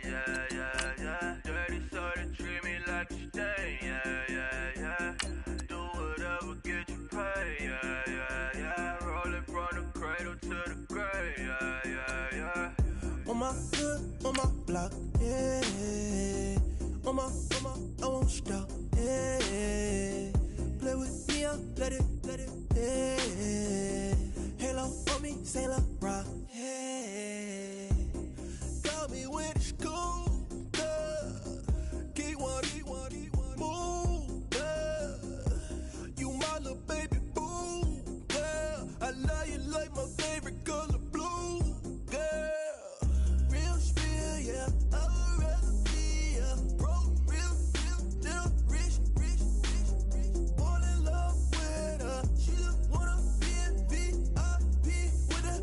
yeah, yeah, yeah. Dirty soda, treat me like a stain, yeah, yeah, yeah. Do whatever, get you paid, yeah, yeah, yeah. Roll it from the cradle to the grave, yeah, yeah, yeah. On my hood, on my block, yeah. On my, I won't stop, yeah. Play with me, let it, yeah. Halo on me, Saint Laurent, yeah. Got me when it's cool, yeah. Keep one, move, yeah. You my little baby boo, yeah. I love you like my favorite color blue, yeah. Real spill, yeah. I'd rather be a broke, real, still rich. Fall in love with her. She just wanna be in VIP with her.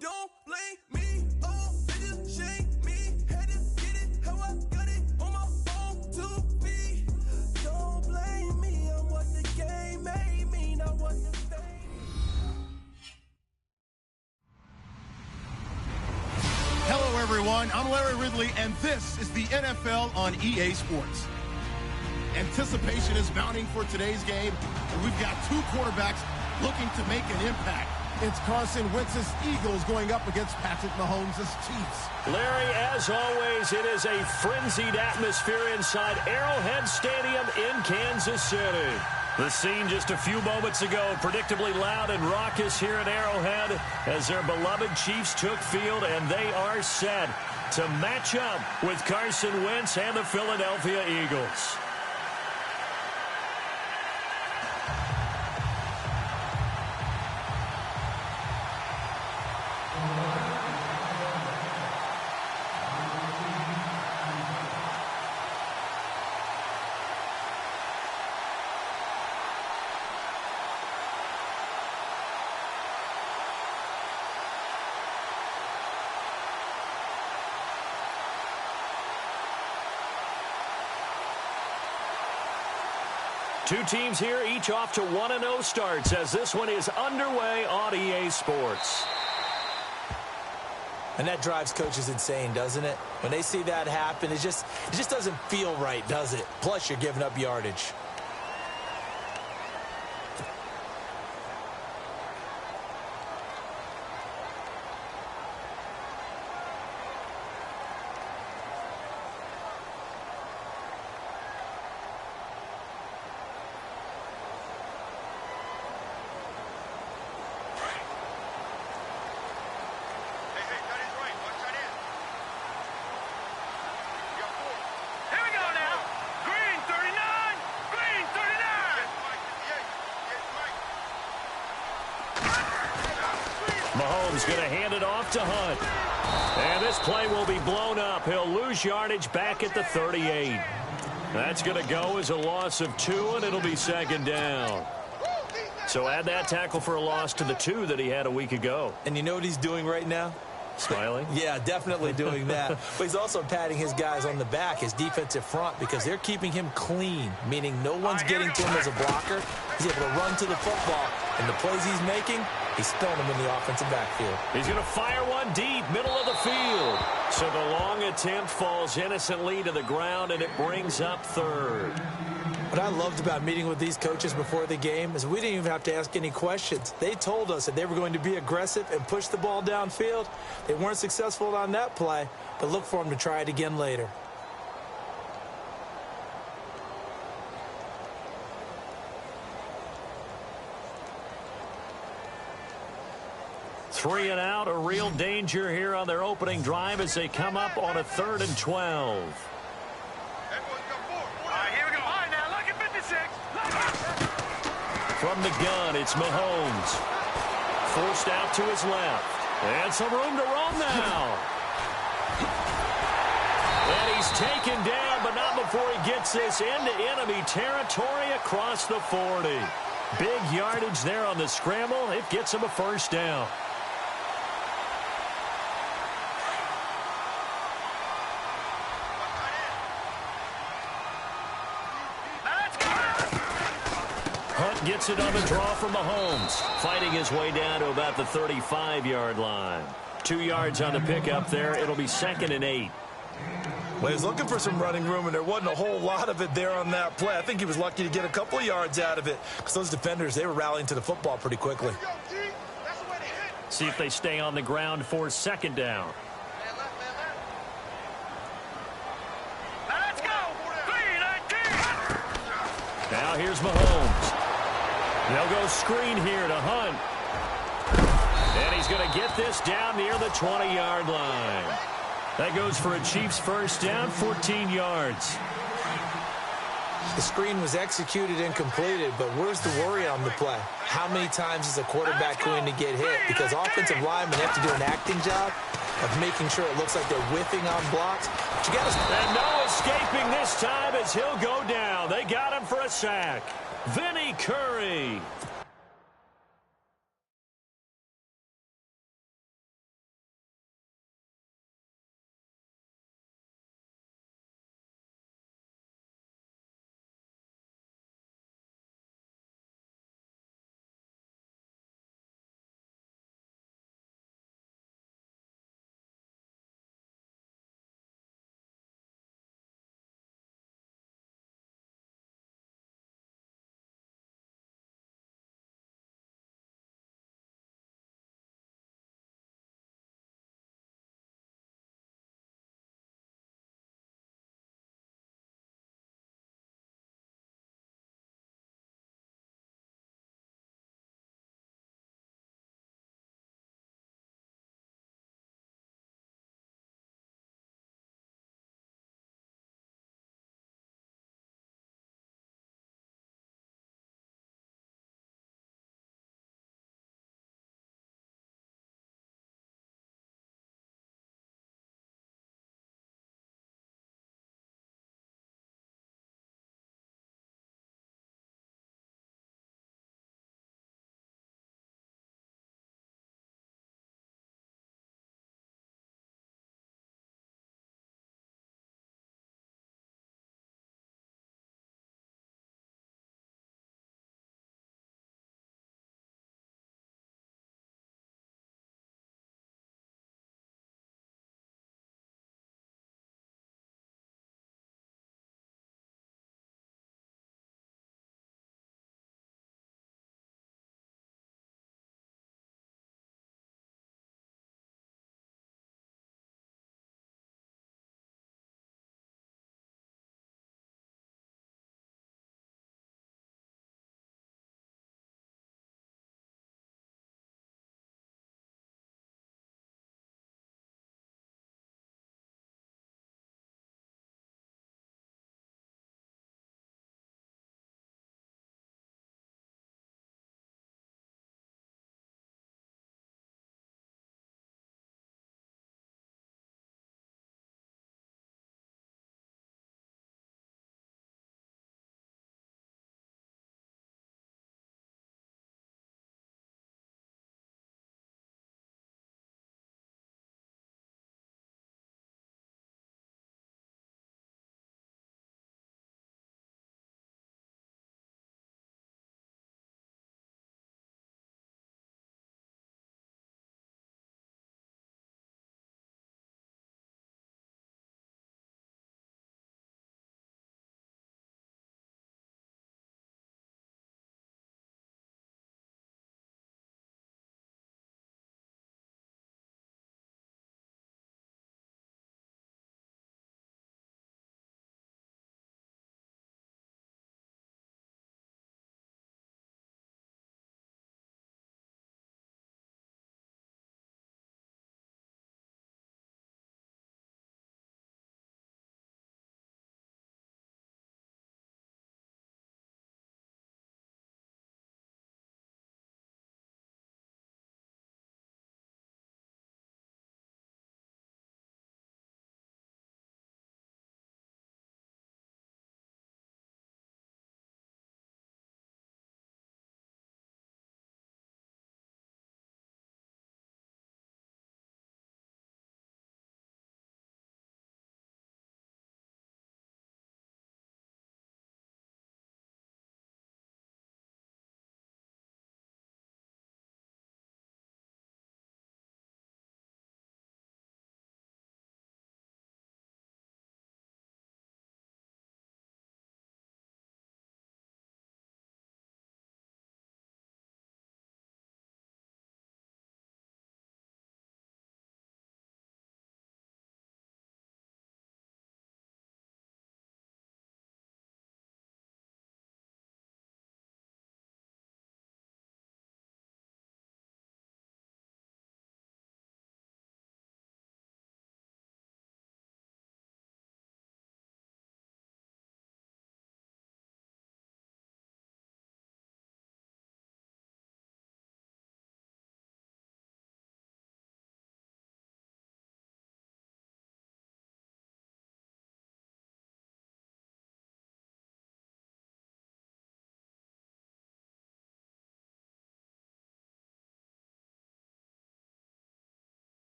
Don't blame me, oh, niggas shame me. Had to get it how I got it on my own 2 feet. Don't blame me, I'm what the game made me, not what the fame. Hello, everyone. I'm Larry Ridley, and this is the NFL on EA Sports. Anticipation is mounting for today's game, and we've got two quarterbacks looking to make an impact. It's Carson Wentz's Eagles going up against Patrick Mahomes' Chiefs. Larry, as always, it is a frenzied atmosphere inside Arrowhead Stadium in Kansas City. The scene just a few moments ago, predictably loud and raucous here at Arrowhead as their beloved Chiefs took field, and they are set to match up with Carson Wentz and the Philadelphia Eagles. Two teams here, each off to 1-0 starts as this one is underway on EA Sports. And that drives coaches insane, doesn't it? When they see that happen, it just doesn't feel right, does it? Plus, you're giving up yardage. Mahomes going to hand it off to Hunt. And this play will be blown up. He'll lose yardage back at the 38. That's going to go as a loss of 2, and it'll be second down. So add that tackle for a loss to the 2 that he had a week ago. And you know what he's doing right now? Smiling? Yeah, definitely doing that. But he's also patting his guys on the back, his defensive front, because they're keeping him clean, meaning no one's getting to him as a blocker. He's able to run to the football, and the plays he's making, he's throwing them in the offensive backfield. He's going to fire one deep, middle of the field. So the long attempt falls innocently to the ground, and it brings up third. What I loved about meeting with these coaches before the game is we didn't even have to ask any questions. They told us that they were going to be aggressive and push the ball downfield. They weren't successful on that play, but look for them to try it again later. Three and out, a real danger here on their opening drive as they come up on a 3rd and 12. From the gun, it's Mahomes. Forced out to his left. And some room to run now. And he's taken down, but not before he gets this into enemy territory across the 40. Big yardage there on the scramble. It gets him a first down. Gets it on the draw from Mahomes, fighting his way down to about the 35-yard line. 2 yards on the pickup there. It'll be 2nd and 8. Well, he was looking for some running room, and there wasn't a whole lot of it there on that play. I think he was lucky to get a couple of yards out of it because those defenders, they were rallying to the football pretty quickly. See if they stay on the ground for 2nd down. Let's go. Now here's Mahomes. They'll go screen here to Hunt. And he's going to get this down near the 20-yard line. That goes for a Chiefs first down, 14 yards. The screen was executed and completed, but where's the worry on the play? How many times is a quarterback going to get hit? Because offensive linemen have to do an acting job of making sure it looks like they're whiffing on blocks. But you gotta... And no escaping this time as he'll go down. They got him for a sack. Vinny Curry.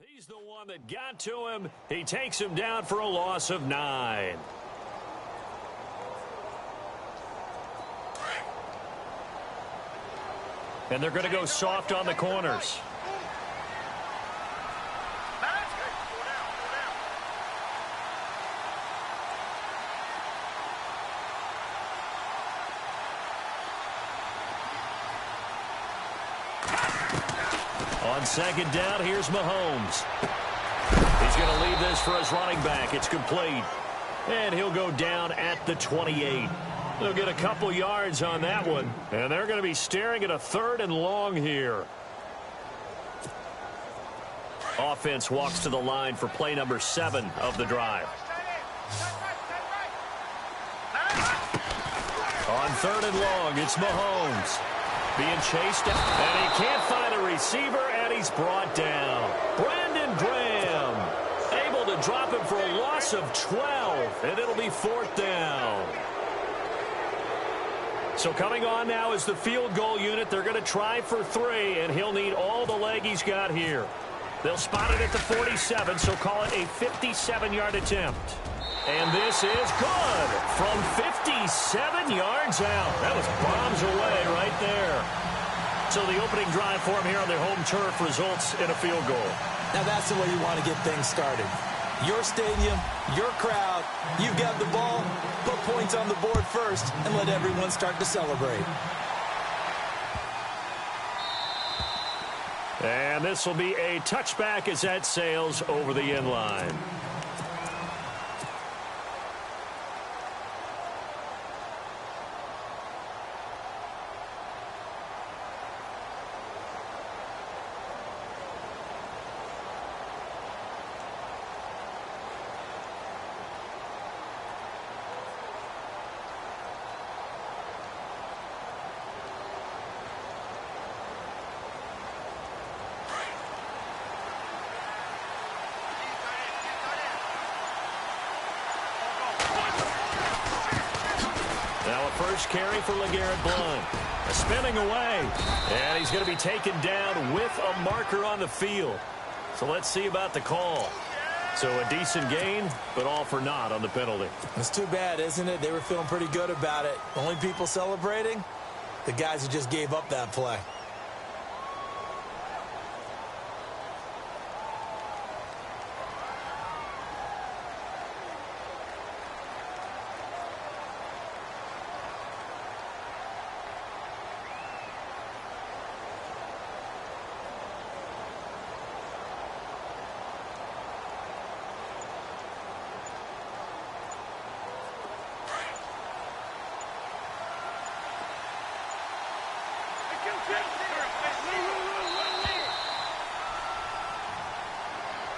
He's the one that got to him. He takes him down for a loss of 9. And they're going to go soft on the corners. On second down, here's Mahomes. He's going to leave this for his running back. It's complete. And he'll go down at the 28. They'll get a couple yards on that one. And they're going to be staring at a 3rd and long here. Offense walks to the line for play number 7 of the drive. On 3rd and long, it's Mahomes. Being chased down, and he can't find a receiver, and he's brought down. Brandon Graham able to drop him for a loss of 12, and it'll be 4th down. So coming on now is the field goal unit. They're going to try for 3, and he'll need all the leg he's got here. They'll spot it at the 47, so call it a 57-yard attempt. And this is good from 57 yards out. That was bombs away right there. So the opening drive for him here on their home turf results in a field goal. Now that's the way you want to get things started. Your stadium, your crowd, you've got the ball, put points on the board first, and let everyone start to celebrate. And this will be a touchback as that sails over the end line. First carry for LeGarrette Blount. Spinning away. And he's going to be taken down with a marker on the field. So let's see about the call. So a decent gain, but all for naught on the penalty. It's too bad, isn't it? They were feeling pretty good about it. Only people celebrating, the guys who just gave up that play.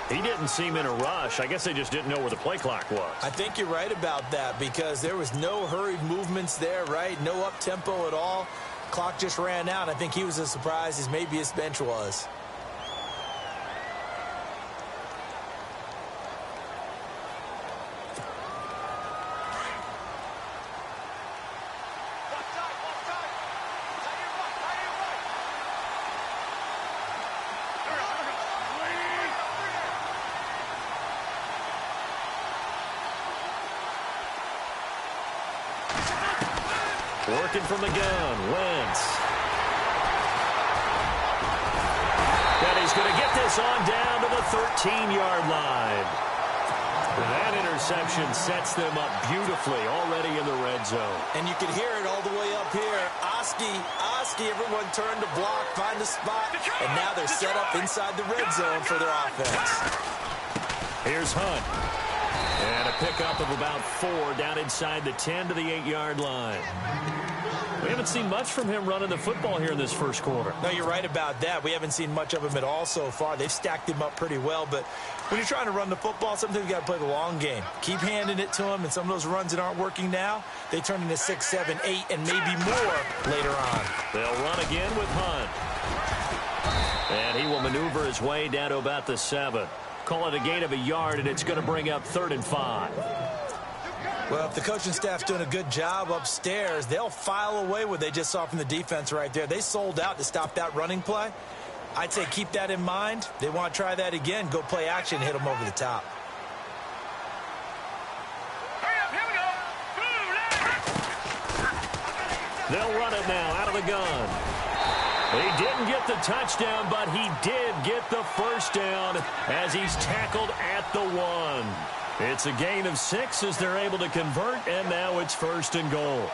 He didn't seem in a rush. I guess they just didn't know where the play clock was. I think you're right about that because there was no hurried movements there, right? No up-tempo at all. Clock just ran out. I think he was as surprised as maybe his bench was. Working from the gun, Wentz. And he's going to get this on down to the 13-yard line. That interception sets them up beautifully already in the red zone. And you can hear it all the way up here. Oski, everyone turned to block, find a spot, and now they're set up inside the red zone for their offense. Here's Hunt. And a pickup of about 4 down inside the 10 to the 8-yard line. We haven't seen much from him running the football here in this first quarter. No, you're right about that. We haven't seen much of him at all so far. They've stacked him up pretty well, but when you're trying to run the football, sometimes you got to play the long game. Keep handing it to him, and some of those runs that aren't working now, they turn into 6, 7, 8, and maybe more later on. They'll run again with Hunt. And he will maneuver his way down to about the 7. Call it a gain of a yard, and it's going to bring up 3rd and 5. Well, if the coaching staff's doing a good job upstairs, they'll file away what they just saw from the defense right there. They sold out to stop that running play. I'd say keep that in mind. They want to try that again. Go play action, hit them over the top. They'll run it now out of the gun. He didn't get the touchdown, but he did get the first down as he's tackled at the 1. It's a gain of 6 as they're able to convert, and now it's 1st and goal.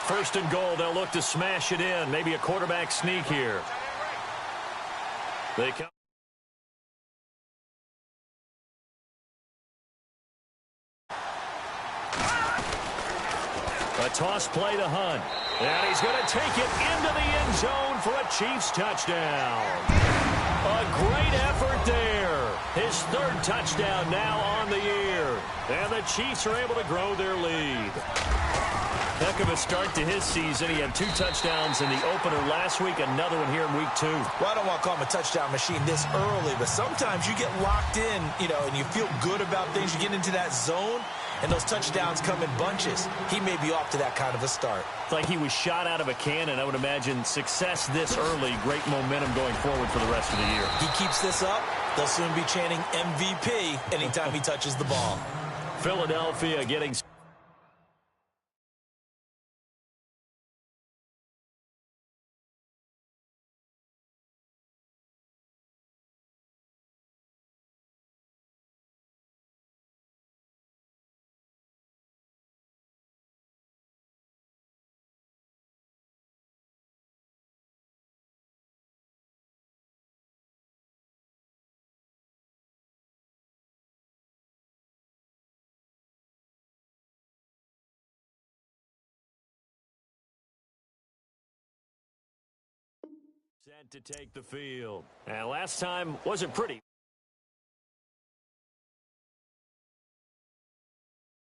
1st and goal, they'll look to smash it in. Maybe a quarterback sneak here. They come. A toss play to Hunt. And he's going to take it into the end zone for a Chiefs touchdown. A great effort there. His 3rd touchdown now on the year. And the Chiefs are able to grow their lead. Heck of a start to his season. He had 2 touchdowns in the opener last week, another one here in week 2. Well, I don't want to call him a touchdown machine this early, but sometimes you get locked in, and you feel good about things. You get into that zone, and those touchdowns come in bunches. He may be off to that kind of a start. It's like he was shot out of a cannon. I would imagine success this early, great momentum going forward for the rest of the year. He keeps this up, they'll soon be chanting MVP anytime he touches the ball. Philadelphia getting... Set to take the field. And last time wasn't pretty.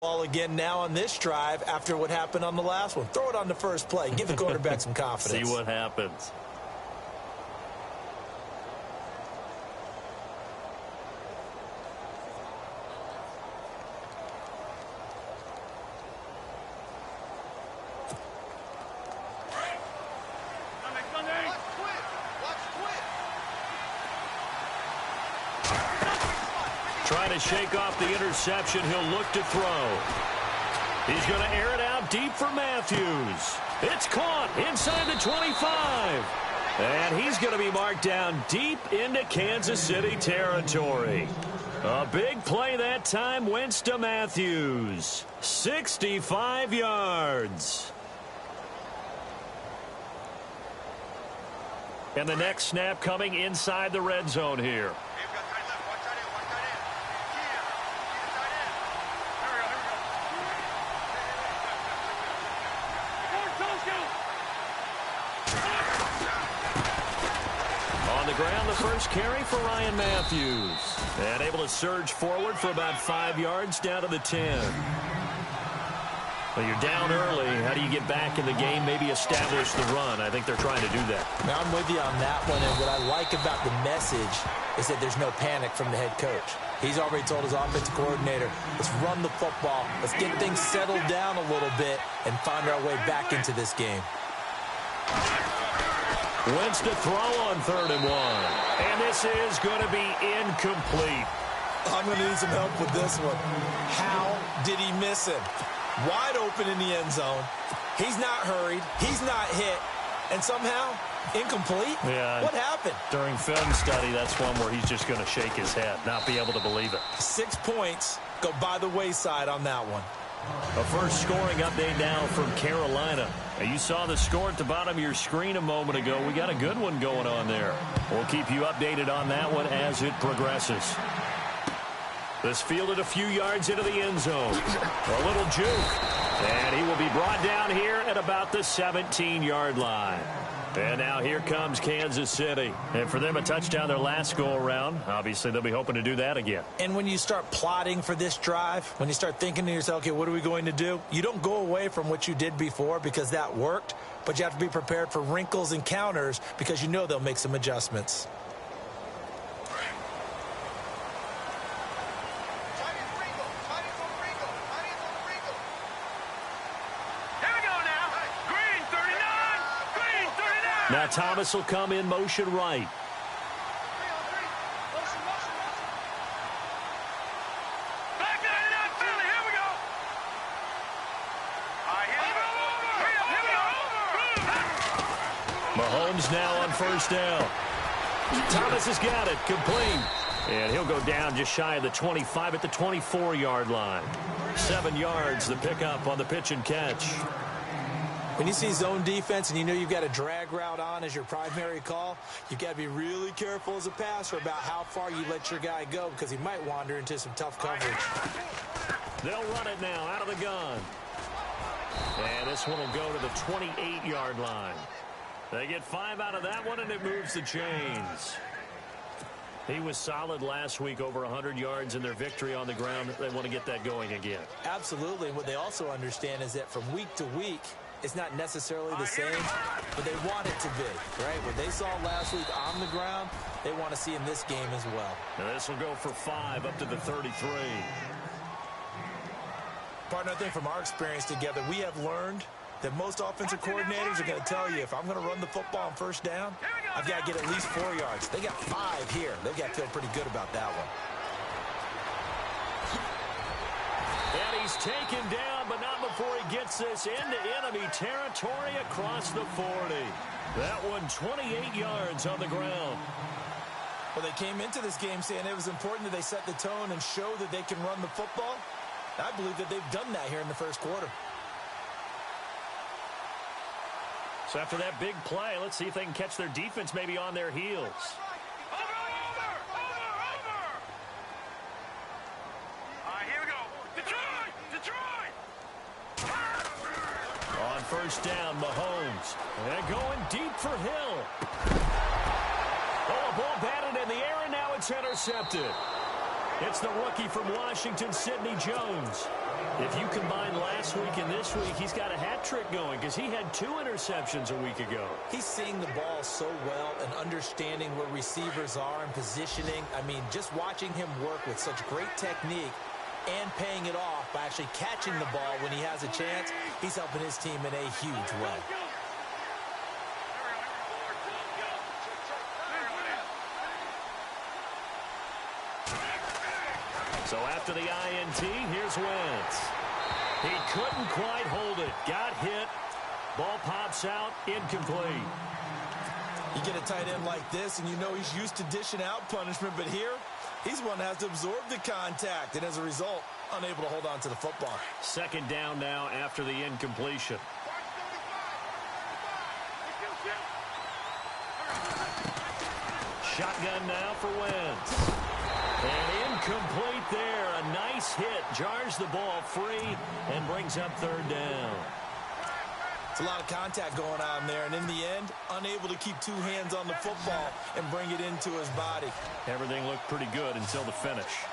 Ball again now on this drive after what happened on the last one. Throw it on the first play. Give the quarterback some confidence. See what happens. Trying to shake off the interception. He'll look to throw. He's going to air it out deep for Matthews. It's caught inside the 25. And he's going to be marked down deep into Kansas City territory. A big play that time. Wentz to Matthews. 65 yards. And the next snap coming inside the red zone here. Ground, the first carry for Ryan Matthews. And able to surge forward for about 5 yards down to the 10. Well, you're down early. How do you get back in the game? Maybe establish the run. I think they're trying to do that. Now, I'm with you on that one. And what I like about the message is that there's no panic from the head coach. He's already told his offensive coordinator, let's run the football. Let's get things settled down a little bit and find our way back into this game. Wentz to throw on 3rd and 1. And this is going to be incomplete. I'm going to need some help with this one. How did he miss him? Wide open in the end zone. He's not hurried. He's not hit. And somehow, incomplete? Yeah. What happened? During film study, that's one where he's just going to shake his head, not be able to believe it. 6 points go by the wayside on that one. A first scoring update now from Carolina. Now, you saw the score at the bottom of your screen a moment ago. We got a good one going on there. We'll keep you updated on that one as it progresses. This fielded a few yards into the end zone. A little juke. And he will be brought down here at about the 17-yard line. And now here comes Kansas City. And for them, a touchdown their last go-around. Obviously, they'll be hoping to do that again. And when you start plotting for this drive, when you start thinking to yourself, okay, what are we going to do? You don't go away from what you did before because that worked, but you have to be prepared for wrinkles and counters because you know they'll make some adjustments. Now Thomas will come in motion right. Mahomes now on first down. Thomas has got it, complete. And he'll go down just shy of the 25 at the 24-yard line. 7 yards the pickup on the pitch and catch. When you see zone defense and you know you've got a drag route on as your primary call, you've got to be really careful as a passer about how far you let your guy go because he might wander into some tough coverage. They'll run it now out of the gun. And this one will go to the 28-yard line. They get 5 out of that one, and it moves the chains. He was solid last week, over 100 yards in their victory on the ground. They want to get that going again. Absolutely. What they also understand is that from week to week, it's not necessarily the same, but they want it to be, right? What they saw last week on the ground, they want to see in this game as well. Now this will go for 5 up to the 33. Partner, I think from our experience together, we have learned that most offensive coordinators are going to tell you, if I'm going to run the football on first down, I've got to get at least 4 yards. They got 5 here. They've got to feel pretty good about that one. And he's taken down, but not before he gets this into enemy territory across the 40. That one 28 yards on the ground. Well, they came into this game saying it was important that they set the tone and show that they can run the football. I believe that they've done that here in the first quarter. So after that big play, let's see if they can catch their defense maybe on their heels. Here we go. Detroit! On first down, Mahomes. And going deep for Hill. Oh, a ball batted in the air, and now it's intercepted. It's the rookie from Washington, Sidney Jones. If you combine last week and this week, he's got a hat trick going because he had 2 interceptions a week ago. He's seeing the ball so well and understanding where receivers are and positioning. I mean, just watching him work with such great technique and paying it off by actually catching the ball when he has a chance, he's helping his team in a huge way. So after the INT, here's Wentz. He couldn't quite hold it. Got hit. Ball pops out. Incomplete. You get a tight end like this, and you know he's used to dishing out punishment, but here, he's one that has to absorb the contact, and as a result, unable to hold on to the football. Second down now after the incompletion. Shotgun now for Wentz. And incomplete there. A nice hit. Jars the ball free and brings up third down. It's a lot of contact going on there, and in the end, unable to keep 2 hands on the football and bring it into his body. Everything looked pretty good until the finish.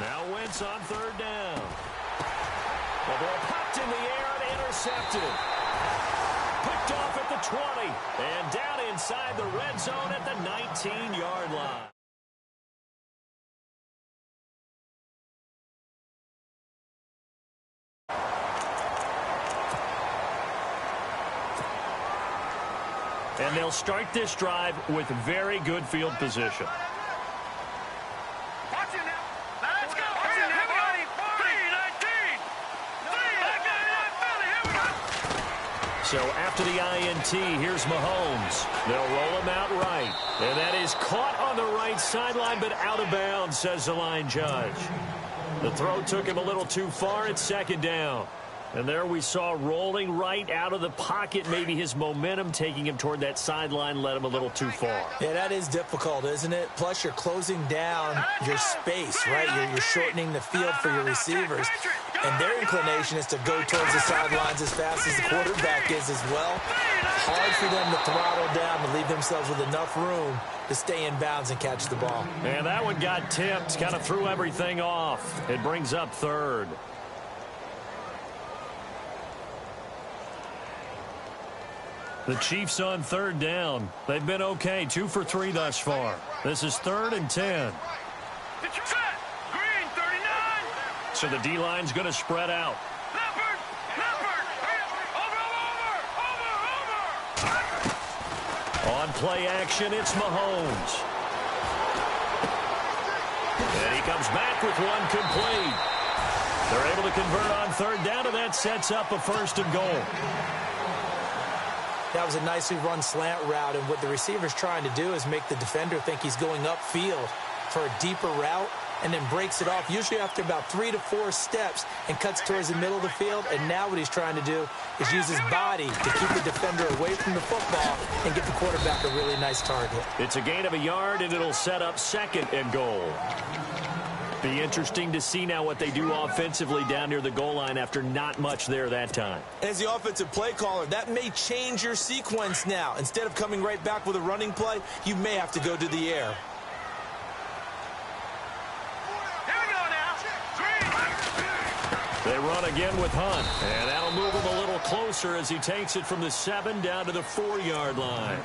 Now Wentz on third down. The ball popped in the air and intercepted. Picked off at the 20 and down inside the red zone at the 19-yard line. And they'll start this drive with very good field position. Watch it now. Let's go. Here we go. 3-19. Here we go. So after the INT, here's Mahomes. They'll roll him out right. And that is caught on the right sideline, but out of bounds, says the line judge. The throw took him a little too far. It's second down. And there we saw rolling right out of the pocket. Maybe his momentum taking him toward that sideline led him a little too far. Yeah, that is difficult, isn't it? Plus, you're closing down your space, right? You're shortening the field for your receivers. And their inclination is to go towards the sidelines as fast as the quarterback is as well. Hard for them to throttle down to leave themselves with enough room to stay in bounds and catch the ball. And that one got tipped, kind of threw everything off. It brings up third. The Chiefs on third down. They've been okay, 2 for 3 thus far. This is 3rd and 10. Green, 39. So the D-line's going to spread out. On play action, it's Mahomes. And he comes back with one complete. They're able to convert on third down, and that sets up a first and goal. That was a nicely run slant route, and what the receiver's trying to do is make the defender think he's going upfield for a deeper route, and then breaks it off, usually after about 3 to 4 steps, and cuts towards the middle of the field. And now what he's trying to do is use his body to keep the defender away from the football and get the quarterback a really nice target. It's a gain of a yard, and it'll set up second and goal. Be interesting to see now what they do offensively down near the goal line after not much there that time. As the offensive play caller, that may change your sequence now. Instead of coming right back with a running play, you may have to go to the air. They run again with Hunt, and that'll move him a little closer as he takes it from the 7 down to the 4-yard line.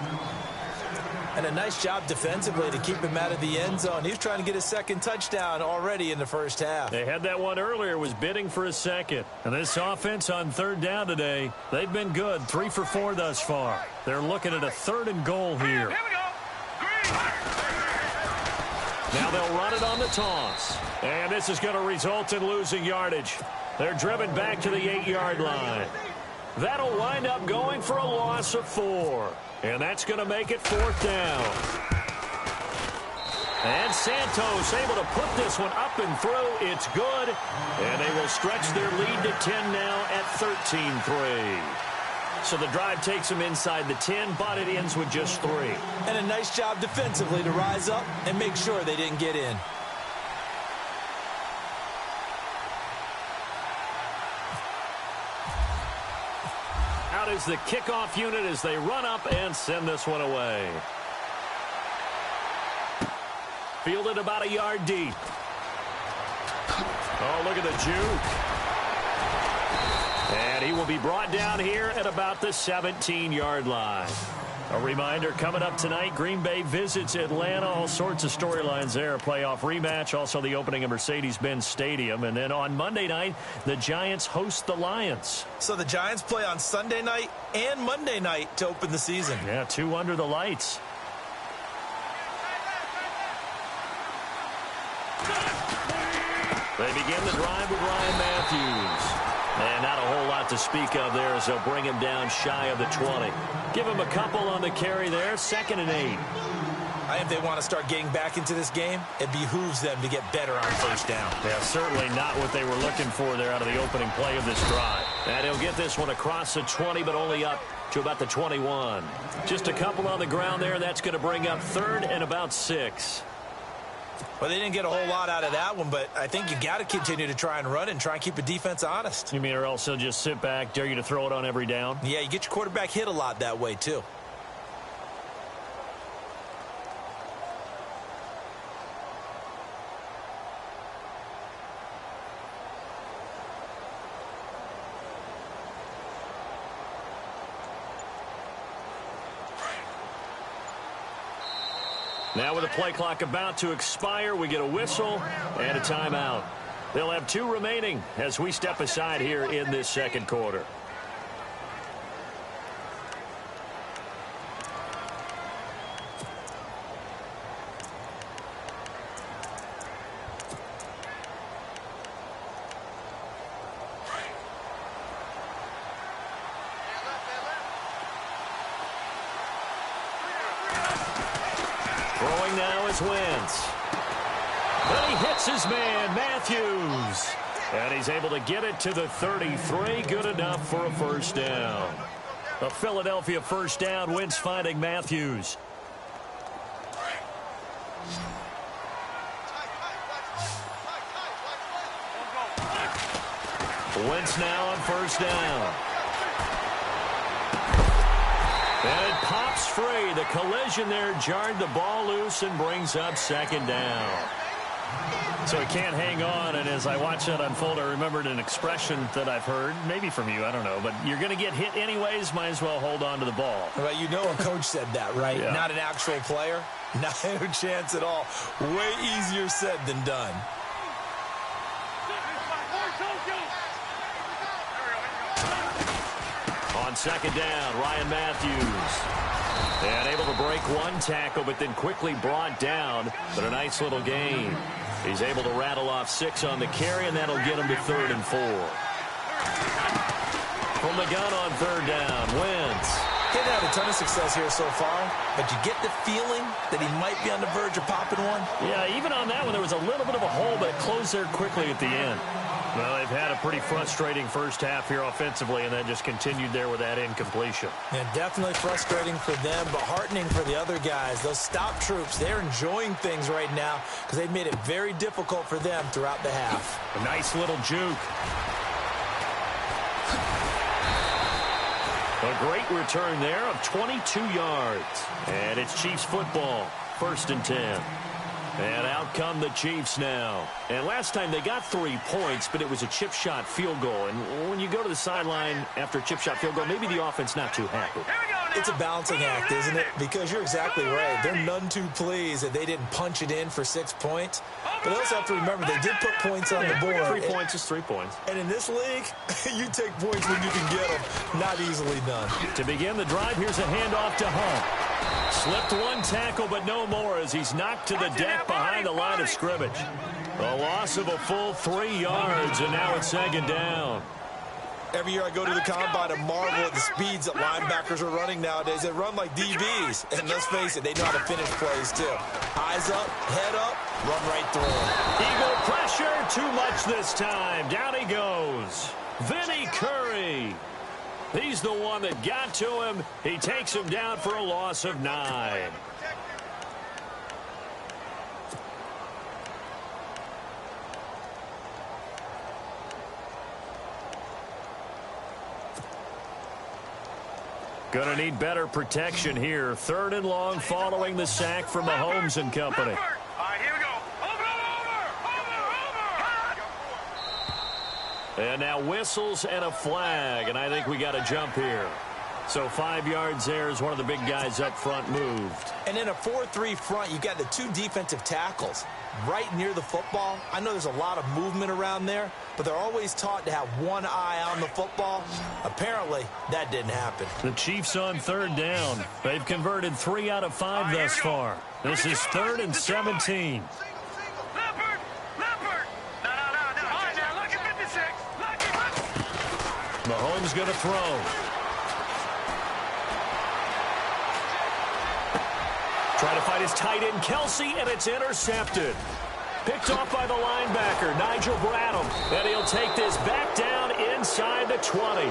And a nice job defensively to keep him out of the end zone. He was trying to get his second touchdown already in the first half. They had that one earlier, was bidding for a second. And this offense on third down today, they've been good, 3 for 4 thus far. They're looking at a 3rd and goal here. Now they'll run it on the toss. And this is going to result in losing yardage. They're driven back to the 8-yard line. That'll wind up going for a loss of 4. And that's going to make it 4th down. And Santos able to put this one up and through. It's good. And they will stretch their lead to 10 now at 13-3. So the drive takes them inside the 10, but it ends with just 3. And a nice job defensively to rise up and make sure they didn't get in. Out is the kickoff unit as they run up and send this one away. Fielded about a yard deep. Oh, look at the juke. And he will be brought down here at about the 17-yard line. A reminder, coming up tonight, Green Bay visits Atlanta. All sorts of storylines there. A playoff rematch, also the opening of Mercedes-Benz Stadium. And then on Monday night, the Giants host the Lions. So the Giants play on Sunday night and Monday night to open the season. Yeah, 2 under the lights. They begin the drive with Ryan Matthews. And not a whole lot to speak of there as they'll bring him down shy of the 20. Give him a couple on the carry there, 2nd and 8. I think if they want to start getting back into this game, it behooves them to get better on first down. Yeah, certainly not what they were looking for there out of the opening play of this drive. And he'll get this one across the 20, but only up to about the 21. Just a couple on the ground there. That's going to bring up 3rd and about 6. Well, they didn't get a whole lot out of that one, but I think you got to continue to try and run and try and keep the defense honest. You mean or else they'll just sit back, dare you to throw it on every down? Yeah, you get your quarterback hit a lot that way, too. Now with the play clock about to expire, we get a whistle and a timeout. They'll have 2 remaining as we step aside here in this second quarter. Throwing now is Wentz. But he hits his man, Matthews. And he's able to get it to the 33. Good enough for a first down. A Philadelphia first down. Wentz finding Matthews. Wentz now on first down. And it pops free. The collision there jarred the ball loose and brings up 2nd down. So he can't hang on, and as I watch that unfold, I remembered an expression that I've heard, maybe from you, I don't know, but you're going to get hit anyways, might as well hold on to the ball. Well, you know a coach said that, right? Yeah. Not an actual player. Not a chance at all. Way easier said than done. On second down, Ryan Matthews. And able to break one tackle, but then quickly brought down. But a nice little gain. He's able to rattle off 6 on the carry, and that'll get him to 3rd and 4. From the gun on 3rd down, Wentz. He hasn't had a ton of success here so far, but you get the feeling that he might be on the verge of popping one. Yeah, even on that one, there was a little bit of a hole, but it closed there quickly at the end. Well, they've had a pretty frustrating first half here offensively, and then just continued there with that incompletion. Yeah, definitely frustrating for them, but heartening for the other guys. Those stop troops, they're enjoying things right now because they've made it very difficult for them throughout the half. A nice little juke. A great return there of 22 yards. And it's Chiefs football, 1st and 10. And out come the Chiefs now. And last time they got 3 points, but it was a chip shot field goal. And when you go to the sideline after a chip shot field goal, maybe the offense not too happy. It's a balancing act, isn't it? Because you're exactly right. They're none too pleased that they didn't punch it in for 6 points. But they also have to remember they did put points on the board. 3 points is 3 points. And in this league, you take points when you can get them. Not easily done. To begin the drive, here's a handoff to Hunt. Slipped one tackle, but no more as he's knocked to the deck behind the line of scrimmage. A loss of a full 3 yards, and now it's 2nd down. Every year I go to the combine and marvel at the speeds that linebackers are running nowadays. They run like DBs. And let's face it, they know how to finish plays too. Eyes up, head up, run right through them. Eagle pressure, too much this time. Down he goes. Vinny Curry. He's the one that got to him. He takes him down for a loss of 9. Gonna need better protection here. 3rd and long following the sack from Mahomes and company. All right, here we go. Over. And now whistles and a flag, and I think we got a jump here. So 5 yards there as one of the big guys up front moved. And in a 4-3 front, you got the 2 defensive tackles right near the football. I know there's a lot of movement around there, but they're always taught to have one eye on the football. Apparently, that didn't happen. The Chiefs on 3rd down. They've converted 3 out of 5 thus far. This is 3rd and 17. Leopard! Leopard! No. All right, now look at 56. Look. Mahomes going to throw. Trying to find his tight end, Kelsey, and it's intercepted. Picked off by the linebacker, Nigel Bradham. And he'll take this back down inside the 20.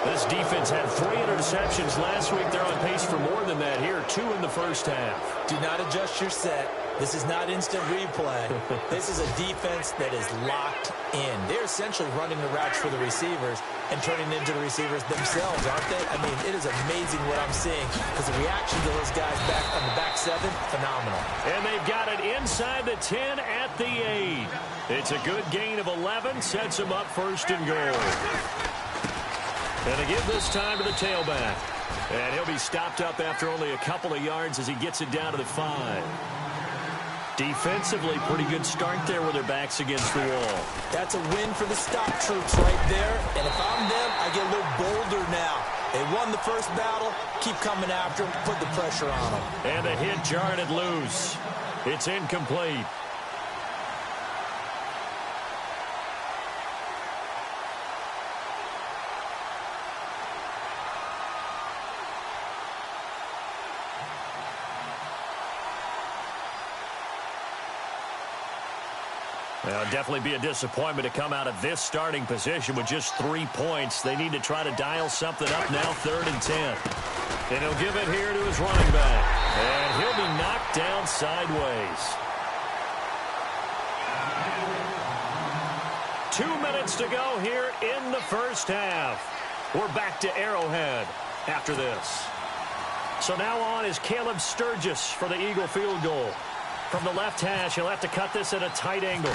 This defense had 3 interceptions last week. They're on pace for more than that here. 2 in the first half. Do not adjust your set. This is not instant replay. This is a defense that is locked in. They're essentially running the routes for the receivers and turning into the receivers themselves, aren't they? I mean, it is amazing what I'm seeing because the reaction to those guys back on the back 7, phenomenal. And they've got it inside the 10 at the 8. It's a good gain of 11. Sets them up 1st and goal. And they give this time to the tailback. And he'll be stopped up after only a couple of yards as he gets it down to the 5. Defensively, pretty good start there with their backs against the wall. That's a win for the stop troops right there. And if I'm them, I get a little bolder now. They won the first battle. Keep coming after them. Put the pressure on them. And the hit jarred it loose. It's incomplete. Well, it'll definitely be a disappointment to come out of this starting position with just 3 points. They need to try to dial something up now, 3rd and 10. And he'll give it here to his running back. And he'll be knocked down sideways. 2 minutes to go here in the first half. We're back to Arrowhead after this. So now on is Caleb Sturgis for the Eagle field goal. From the left hash, he'll have to cut this at a tight angle.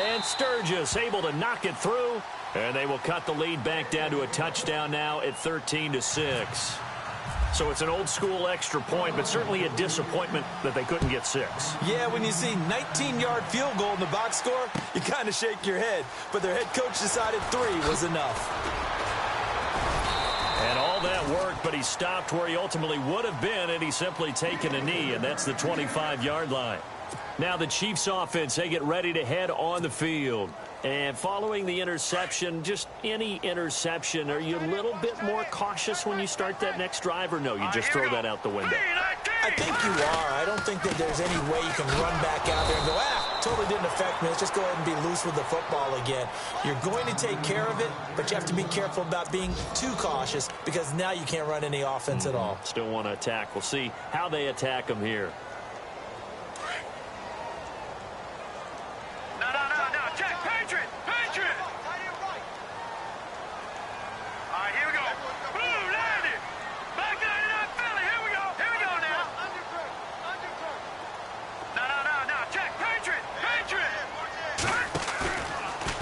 And Sturgis able to knock it through. And they will cut the lead back down to a touchdown now at 13-6. So it's an old-school extra point, but certainly a disappointment that they couldn't get 6. Yeah, when you see 19-yard field goal in the box score, you kind of shake your head. But their head coach decided 3 was enough. And all that worked, but he stopped where he ultimately would have been, and he's simply taken a knee, and that's the 25-yard line. Now the Chiefs offense, they get ready to head on the field. And following the interception, just any interception, are you a little bit more cautious when you start that next drive, or no, you just throw that out the window? I think you are. I don't think that there's any way you can run back out there and go, totally didn't affect me. Let's just go ahead and be loose with the football again. You're going to take care of it, but you have to be careful about being too cautious because now you can't run any offense at all. Still want to attack. We'll see how they attack them here.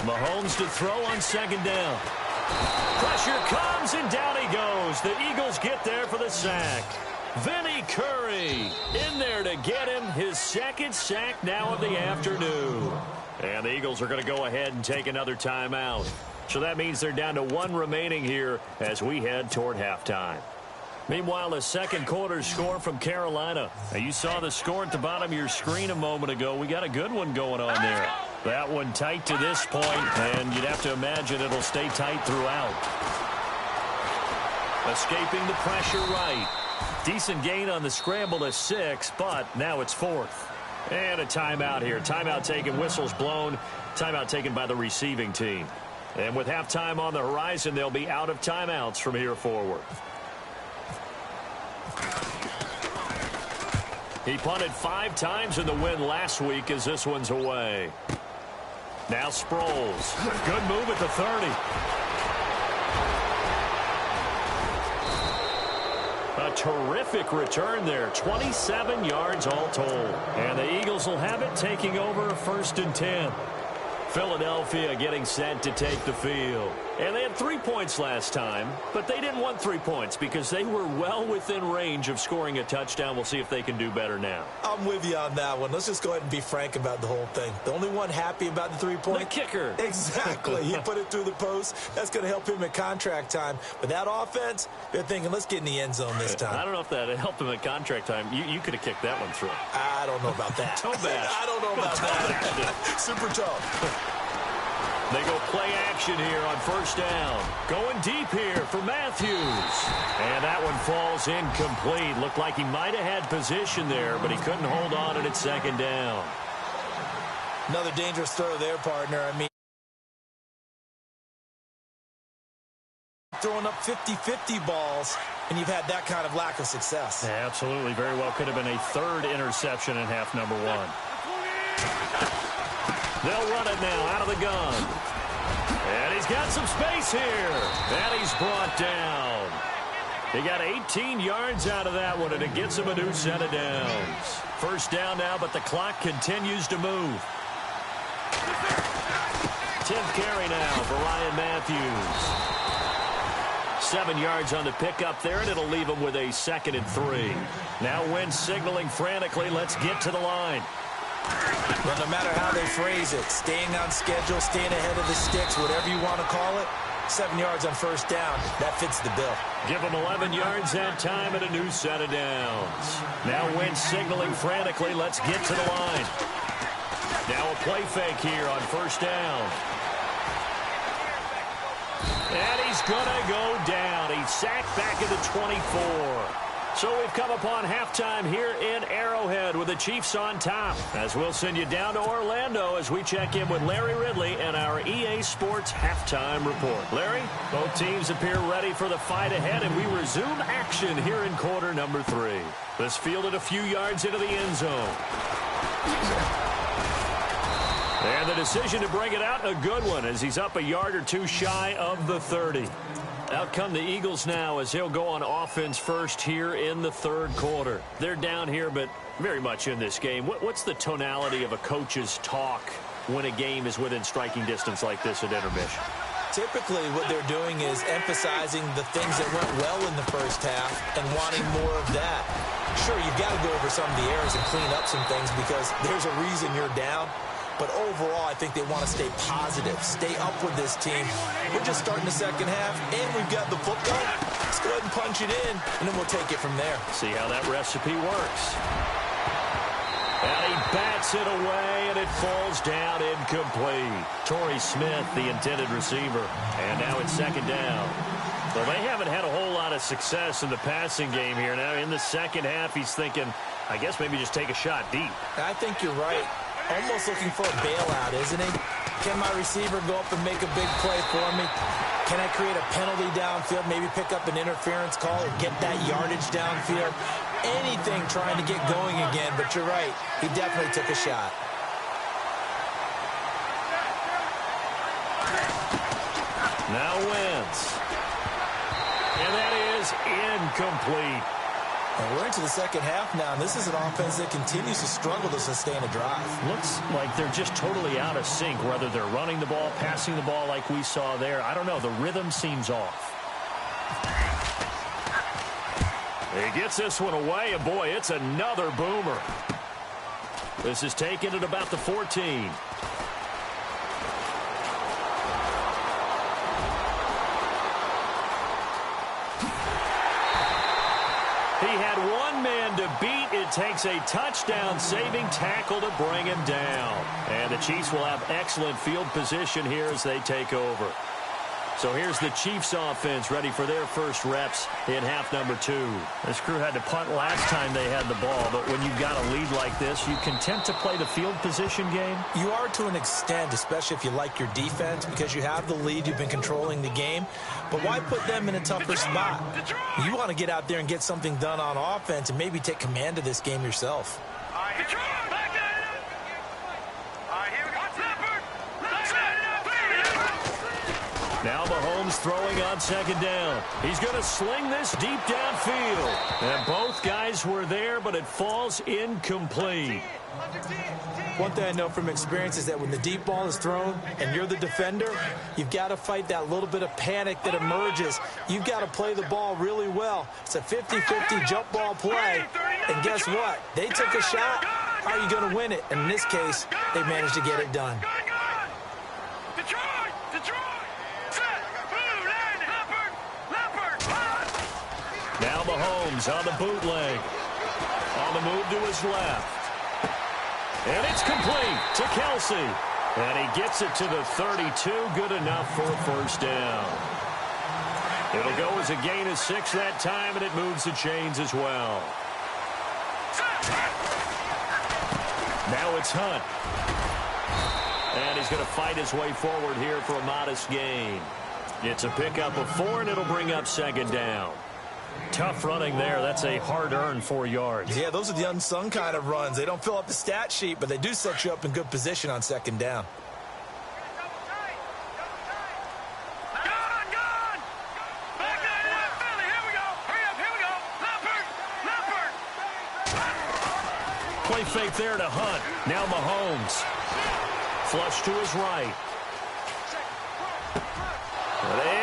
Mahomes to throw on second down. Pressure comes, and down he goes. The Eagles get there for the sack. Vinny Curry in there to get him his second sack now of the afternoon. And the Eagles are going to go ahead and take another timeout. So that means they're down to 1 remaining here as we head toward halftime. Meanwhile, a second quarter score from Carolina. Now, you saw the score at the bottom of your screen a moment ago. We got a good one going on there. That one tight to this point, and you'd have to imagine it'll stay tight throughout. Escaping the pressure right. Decent gain on the scramble to 6, but now it's 4th. And a timeout here. Timeout taken, whistles blown. Timeout taken by the receiving team. And with halftime on the horizon, they'll be out of timeouts from here forward. He punted 5 times in the win last week as this one's away. Now Sproles. Good move at the 30. A terrific return there. 27 yards all told. And the Eagles will have it, taking over 1st and 10. Philadelphia getting set to take the field. And they had 3 points last time, but they didn't want 3 points because they were well within range of scoring a touchdown. We'll see if they can do better now. I'm with you on that one. Let's just go ahead and be frank about the whole thing. The only one happy about the 3-point? The kicker. Exactly. He put it through the post. That's going to help him at contract time. But that offense, they're thinking, let's get in the end zone this time. I don't know if that helped him at contract time. You could have kicked that one through. I don't know about that. Toe bash. I don't know about that. Super tough. They go play action here on 1st down. Going deep here for Matthews. And that one falls incomplete. Looked like he might have had position there, but he couldn't hold on at 2nd down. Another dangerous throw there, partner. I mean, throwing up 50-50 balls, and you've had that kind of lack of success. Yeah, absolutely. Very well could have been a 3rd interception in half number 1. They'll run it now out of the gun. And he's got some space here. And he's brought down. He got 18 yards out of that one, and it gets him a new set of downs. 1st down now, but the clock continues to move. 10th carry now for Ryan Matthews. 7 yards on the pickup there, and it'll leave him with a 2nd and 3. Now Wentz signaling frantically, let's get to the line. But no matter how they phrase it, staying on schedule, staying ahead of the sticks, whatever you want to call it, 7 yards on 1st down, that fits the bill. Give him 11 yards that time and a new set of downs. Now Wentz signaling frantically, let's get to the line. Now a play fake here on 1st down. And he's going to go down. He's sacked back at the 24. So we've come upon halftime here in Arrowhead with the Chiefs on top. As we'll send you down to Orlando as we check in with Larry Ridley and our EA Sports halftime report. Larry, both teams appear ready for the fight ahead, and we resume action here in quarter number 3. This fielded a few yards into the end zone. And the decision to bring it out, a good one, as he's up a yard or 2 shy of the 30. Out come the Eagles now as they'll go on offense first here in the 3rd quarter. They're down here, but very much in this game. What's the tonality of a coach's talk when a game is within striking distance like this at intermission? Typically, what they're doing is emphasizing the things that went well in the first half and wanting more of that. Sure, you've got to go over some of the errors and clean up some things because there's a reason you're down. But overall, I think they want to stay positive, stay up with this team. We're just starting the second half, and we've got the football. Let's go ahead and punch it in, and then we'll take it from there. See how that recipe works. And he bats it away, and it falls down incomplete. Torrey Smith, the intended receiver. And now it's second down. Well, they haven't had a whole lot of success in the passing game here. Now in the second half, he's thinking, I guess maybe just take a shot deep. I think you're right. Almost looking for a bailout, isn't he? Can my receiver go up and make a big play for me? Can I create a penalty downfield, maybe pick up an interference call or get that yardage downfield? Anything trying to get going again, but you're right. He definitely took a shot. Now Wentz. And that is incomplete. And we're into the second half now, and this is an offense that continues to struggle to sustain a drive. Looks like they're just totally out of sync, whether they're running the ball, passing the ball like we saw there. I don't know. The rhythm seems off. He gets this one away, and boy, it's another boomer. This is taken at about the 14. He had one man to beat. It takes a touchdown-saving tackle to bring him down. And the Chiefs will have excellent field position here as they take over. So here's the Chiefs offense ready for their first reps in half number 2. This crew had to punt last time they had the ball, but when you've got a lead like this, you content to play the field position game? You are to an extent, especially if you like your defense, because you have the lead, you've been controlling the game. But why put them in a tougher spot? You want to get out there and get something done on offense and maybe take command of this game yourself. Now Mahomes throwing on second down. He's going to sling this deep downfield. And both guys were there, but it falls incomplete. One thing I know from experience is that when the deep ball is thrown and you're the defender, you've got to fight that little bit of panic that emerges. You've got to play the ball really well. It's a 50-50 jump ball play. And guess what? They took a shot. How are you going to win it? And in this case, they managed to get it done. Now Mahomes on the bootleg. On the move to his left. And it's complete to Kelsey. And he gets it to the 32. Good enough for a first down. It'll go as a gain of 6 that time, and it moves the chains as well. Now it's Hunt. And he's going to fight his way forward here for a modest gain. It's a pickup of 4, and it'll bring up second down. Tough running there. That's a hard-earned 4 yards. Yeah, those are the unsung kind of runs. They don't fill up the stat sheet, but they do set you up in good position on second down. Play fake there to Hunt. Now Mahomes. Flush to his right.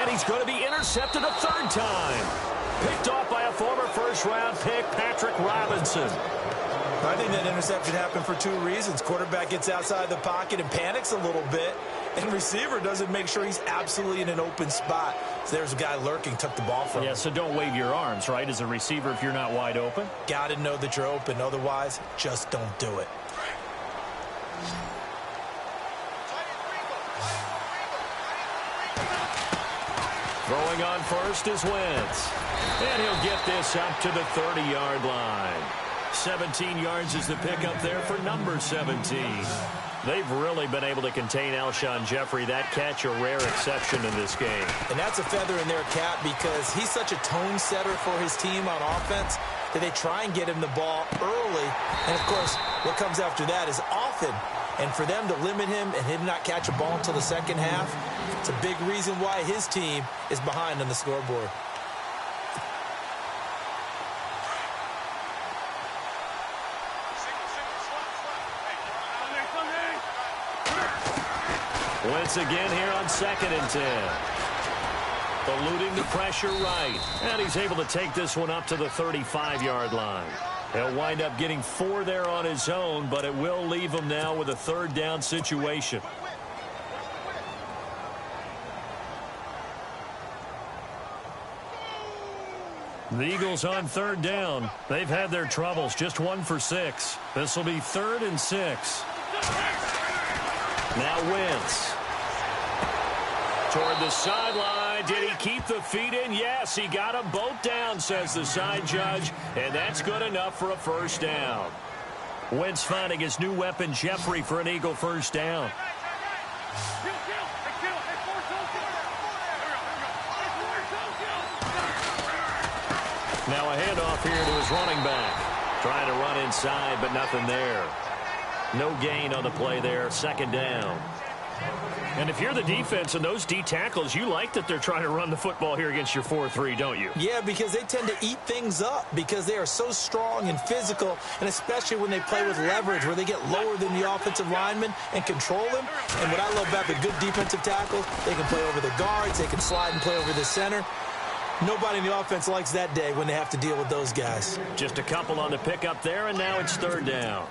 And he's going to be intercepted a third time. Picked off by a former first-round pick, Patrick Robinson. I think that interception happened for 2 reasons. Quarterback gets outside the pocket and panics a little bit, and receiver doesn't make sure he's absolutely in an open spot. So there's a guy lurking, took the ball from him. Yeah, so don't wave your arms, right, as a receiver if you're not wide open? Got to know that you're open. Otherwise, just don't do it. Throwing on first is Wentz. And he'll get this up to the 30-yard line. 17 yards is the pickup there for number 17. They've really been able to contain Alshon Jeffrey. That catch a rare exception in this game. And that's a feather in their cap because he's such a tone setter for his team on offense that they try and get him the ball early. And, of course, what comes after that is often. And for them to limit him and him not catch a ball until the second half, it's a big reason why his team is behind on the scoreboard. Wentz again here on 2nd and 10. Eluding the pressure right. And he's able to take this one up to the 35-yard line. He'll wind up getting 4 there on his own, but it will leave him now with a 3rd down situation. The Eagles on 3rd down. They've had their troubles, just 1 for 6. This will be 3rd and 6. Now Wentz. Toward the sideline. Did he keep the feet in? Yes, he got them both down, says the side judge, and that's good enough for a 1st down. Wentz finding his new weapon, Jeffrey, for an Eagle 1st down. Now a handoff here to his running back. Trying to run inside, but nothing there. No gain on the play there, 2nd down. And if you're the defense and those D tackles, you like that they're trying to run the football here against your 4-3, don't you? Yeah, because they tend to eat things up because they are so strong and physical, and especially when they play with leverage where they get lower than the offensive lineman and control them. And what I love about the good defensive tackles, they can play over the guards, they can slide and play over the center. Nobody in the offense likes that day when they have to deal with those guys. Just a couple on the pickup there, and now it's 3rd down.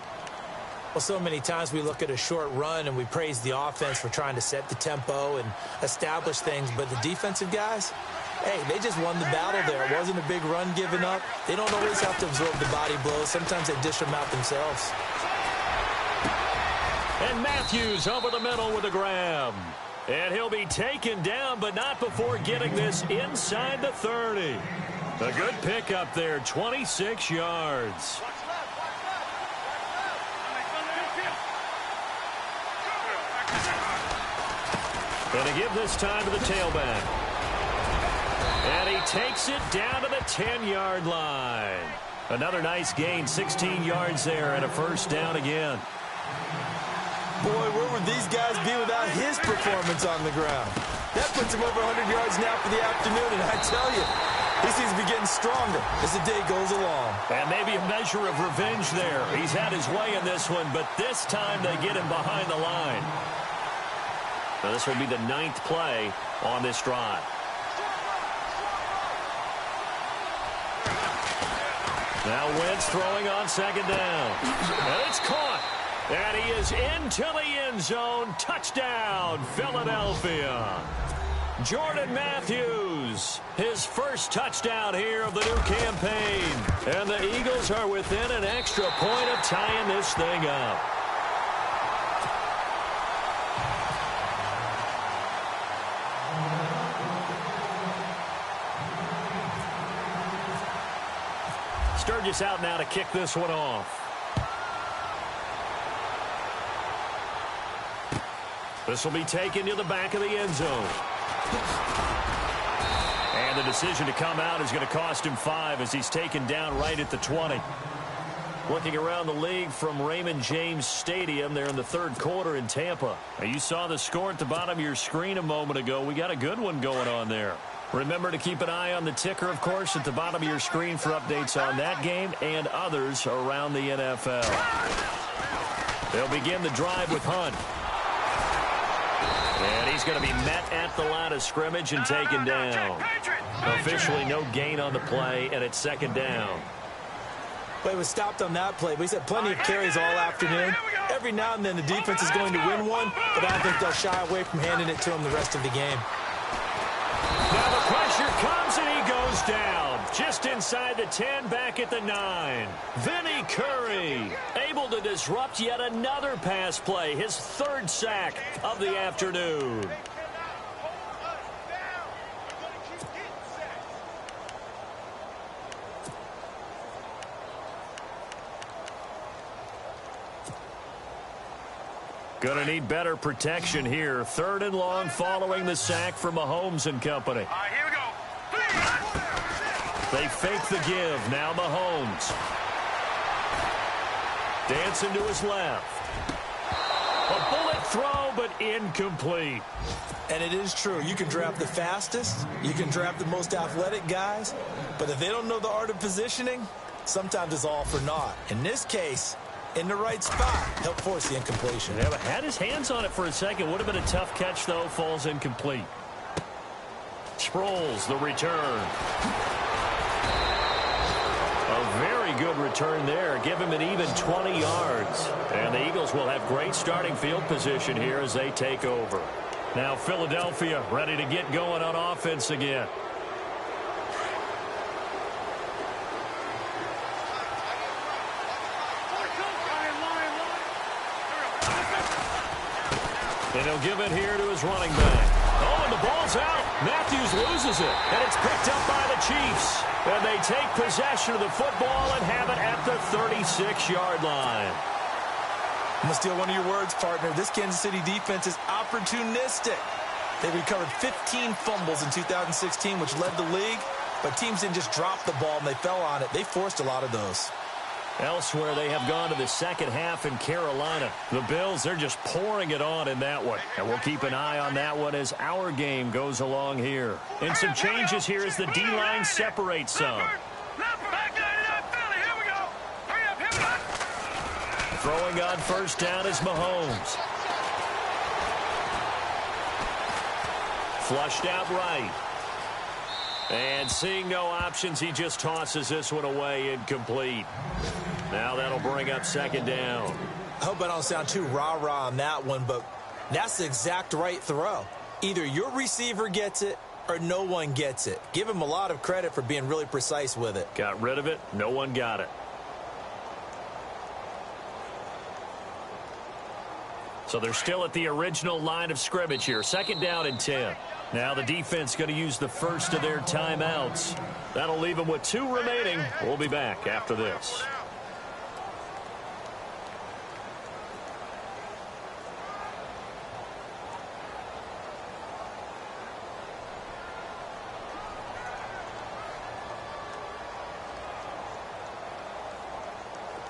Well, so many times we look at a short run and we praise the offense for trying to set the tempo and establish things, but the defensive guys, hey, they just won the battle there. It wasn't a big run given up. They don't always have to absorb the body blows. Sometimes they dish them out themselves. And Matthews over the middle with a grab. And he'll be taken down, but not before getting this inside the 30. A good pickup there, 26 yards. Going to give this time to the tailback. And he takes it down to the 10-yard line. Another nice gain, 16 yards there, and a 1st down again. Boy, where would these guys be without his performance on the ground? That puts him over 100 yards now for the afternoon, and I tell you, he seems to be getting stronger as the day goes along. And maybe a measure of revenge there. He's had his way in this one, but this time they get him behind the line. Now this will be the 9th play on this drive. Now Wentz throwing on 2nd down. And it's caught. And he is into the end zone. Touchdown, Philadelphia. Jordan Matthews, his 1st touchdown here of the new campaign. And the Eagles are within an extra point of tying this thing up. Sturgis out now to kick this one off. This will be taken to the back of the end zone. And the decision to come out is going to cost him 5 as he's taken down right at the 20. Looking around the league from Raymond James Stadium there in the 3rd quarter in Tampa. Now, you saw the score at the bottom of your screen a moment ago. We got a good one going on there. Remember to keep an eye on the ticker, of course, at the bottom of your screen for updates on that game and others around the NFL. They'll begin the drive with Hunt. And he's going to be met at the line of scrimmage and taken down. Officially no gain on the play, and it's 2nd down. But it was stopped on that play. But he's had plenty of carries all afternoon. Every now and then the defense is going to win one, but I don't think they'll shy away from handing it to him the rest of the game. Now the pressure comes and he goes down. Just inside the 10, back at the 9. Vinny Curry able to disrupt yet another pass play. His 3rd sack of the afternoon. Going to need better protection here. 3rd and long following the sack from Mahomes and company. All right, here we go. They fake the give. Now Mahomes. Dancing to his left. A bullet throw, but incomplete. And it is true. You can draft the fastest. You can draft the most athletic guys. But if they don't know the art of positioning, sometimes it's all for naught. In this case, in the right spot. Help force the incompletion. Yeah, but had his hands on it for a second. Would have been a tough catch, though. Falls incomplete. Sproles, the return. A very good return there. Give him an even 20 yards. And the Eagles will have great starting field position here as they take over. Now Philadelphia ready to get going on offense again. And he'll give it here to his running back. Oh, and the ball's out. Matthews loses it. And it's picked up by the Chiefs. And they take possession of the football and have it at the 36-yard line. I'm going to steal one of your words, partner. This Kansas City defense is opportunistic. They recovered 15 fumbles in 2016, which led the league. But teams didn't just drop the ball and they fell on it. They forced a lot of those. Elsewhere, they have gone to the second half in Carolina. The Bills, they're just pouring it on in that one. And we'll keep an eye on that one as our game goes along here. And some changes here as the D-line separates some. Throwing on first down is Mahomes. Flushed out right. And seeing no options, he just tosses this one away, incomplete. Now that'll bring up second down. I hope I don't sound too rah-rah on that one, but that's the exact right throw. Either your receiver gets it or no one gets it. Give him a lot of credit for being really precise with it. Got rid of it. No one got it. So they're still at the original line of scrimmage here. Second down and 10. Now the defense going to use the first of their timeouts. That'll leave them with 2 remaining. We'll be back after this.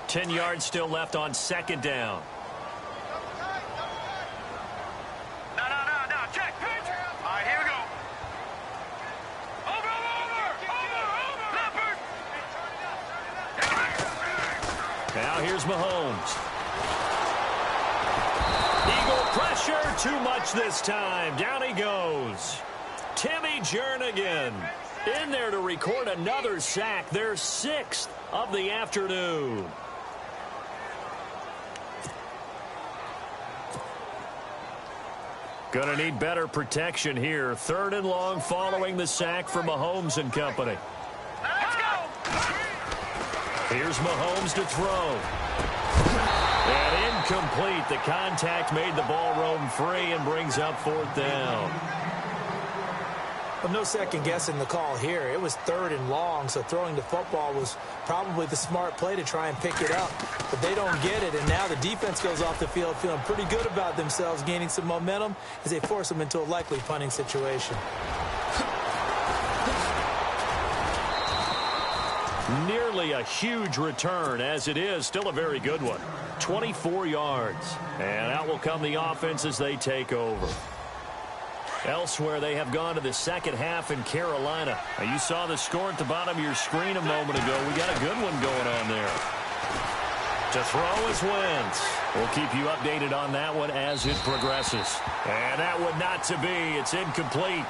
Ten yards still left on second down. Now here's Mahomes. Eagle pressure, too much this time. Down he goes. Timmy Jernigan in there to record another sack. Their 6th of the afternoon. Going to need better protection here. 3rd and long following the sack from Mahomes and company. Here's Mahomes to throw. And incomplete. The contact made the ball roam free and brings up 4th down. Well, no second guessing the call here. It was 3rd and long, so throwing the football was probably the smart play to try and pick it up. But they don't get it, and now the defense goes off the field feeling pretty good about themselves, gaining some momentum as they force them into a likely punting situation. Nearly a huge return, as it is still a very good one. 24 yards. And out will come the offense as they take over. Elsewhere, they have gone to the second half in Carolina. Now, you saw the score at the bottom of your screen a moment ago. We got a good one going on there. To throw is Wentz. We'll keep you updated on that one as it progresses. And that one not to be. It's incomplete.